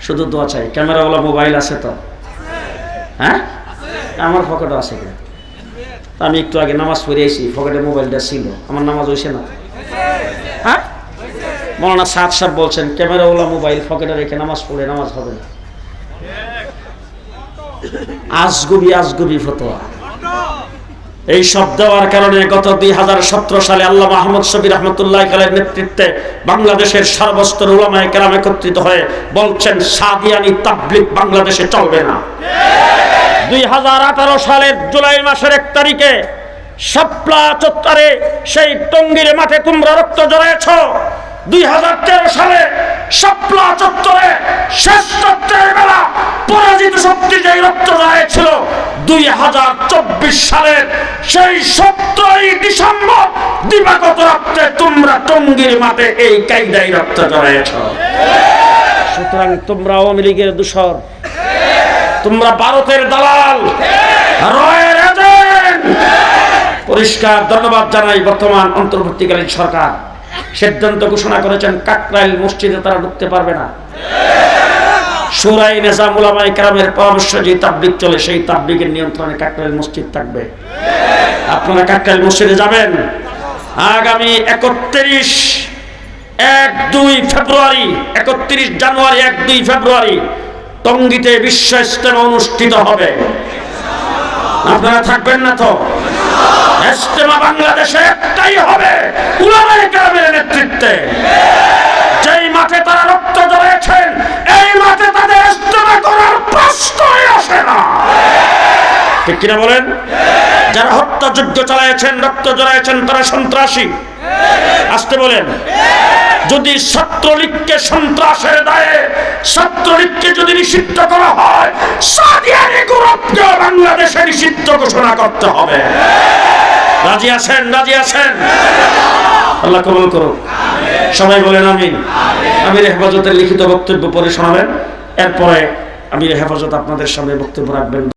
শুধু দোয়া চাই। ক্যামেরাওয়ালা মোবাইল আছে তো? হ্যাঁ, আমার পকেটে আছে কিনা? আমি একটু আগে নামাজ পড়ে আইছি, পকেটে মোবাইলটা ছিল, আমার নামাজ হয়েছে না? হ্যাঁ, মাওলানা সাদ সাহেব বলছেন ক্যামেরাওয়ালা মোবাইল পকেটে রেখে নামাজ পড়ে নামাজ হবে না। আজগুবি ফতোয়া। এই সব দেওয়ার কারণে গত 2017 সালে আল্লামা আহমদ শফি রাহমাতুল্লাহ আলাইহির নেতৃত্বে বাংলাদেশের সর্বস্তর উলামায়ে কেরাম একত্রিত হয়ে বলছেন সাদিয়ানি তাবলিগ বাংলাদেশে চলবে না। 2018 সালের জুলাই মাসের 1 তারিখে শাপলা চত্বরে সেই টঙ্গীর মাঠে তোমরা রক্ত ঝরাইছ। 2013 সালে শাপলা চত্বরে শেষ রাত্রের বেলা পরাজিত শক্তি যেই রক্ত ঝরাইছিল, 2024 সালের সেই 17 ডিসেম্বর দিবাগত রাত্রে তোমরা টঙ্গীর মাঠে এই কায়দায় রক্ত ঝরাইছ। সুতরাং তোমরা আওয়ামী লীগের দূষর, তোমরা ভারতের দালাল, রয়ের এজেন্ট। পরিষ্কার ধন্যবাদ জানাই বর্তমান অন্তর্বর্তীকালীন সরকার সিদ্ধান্ত ঘোষণা করেছেন কাকরাইল মসজিদে তারা ঢুকতে পারবে না। শুরায়ে নিজাম উলামায়ে কেরামের পরামর্শ যে তাবলিগ চলে, সেই তাবলিগের নিয়ন্ত্রণে কাকরাইল মসজিদ থাকবে। আপনারা কাকরাইল মসজিদে যাবেন। আগামী 31 জানুয়ারি 1-2 ফেব্রুয়ারি টঙ্গীতে বিশ্ব ইজতেমা অনুষ্ঠিত হবে। আপনারা থাকবেন না তো? ইজতেমা বাংলাদেশে একটাই হবে, উলামায়ে কেরামের নেতৃত্বে। যেই মাঠে তারা রক্ত ঝরিয়েছেন, এই মাঠে তাদের ইজতেমা করার প্রশ্নই আসে না। ঠিক কিনা বলেন? যারা হত্যাযজ্ঞ চালিয়েছেন, রক্ত ঝরিয়েছেন, তারা সন্ত্রাসী। আসতে বলেন। যদি ছাত্রলীগকে সন্ত্রাসের দায়ে, ছাত্রলীগকে যদি নিষিদ্ধ করা হয়, সাদিয়ানি গ্রুপকে বাংলাদেশে নিষিদ্ধ ঘোষণা করতে হবে। রাজি আছেন? রাজি আছেন? আল্লাহ কবুল করুক। সবাই বলেন আমিন। আমির হেফাজতের লিখিত বক্তব্য পরে শোনাবেন, এরপরে আমির হেফাজত আপনাদের সামনে বক্তব্য রাখবেন।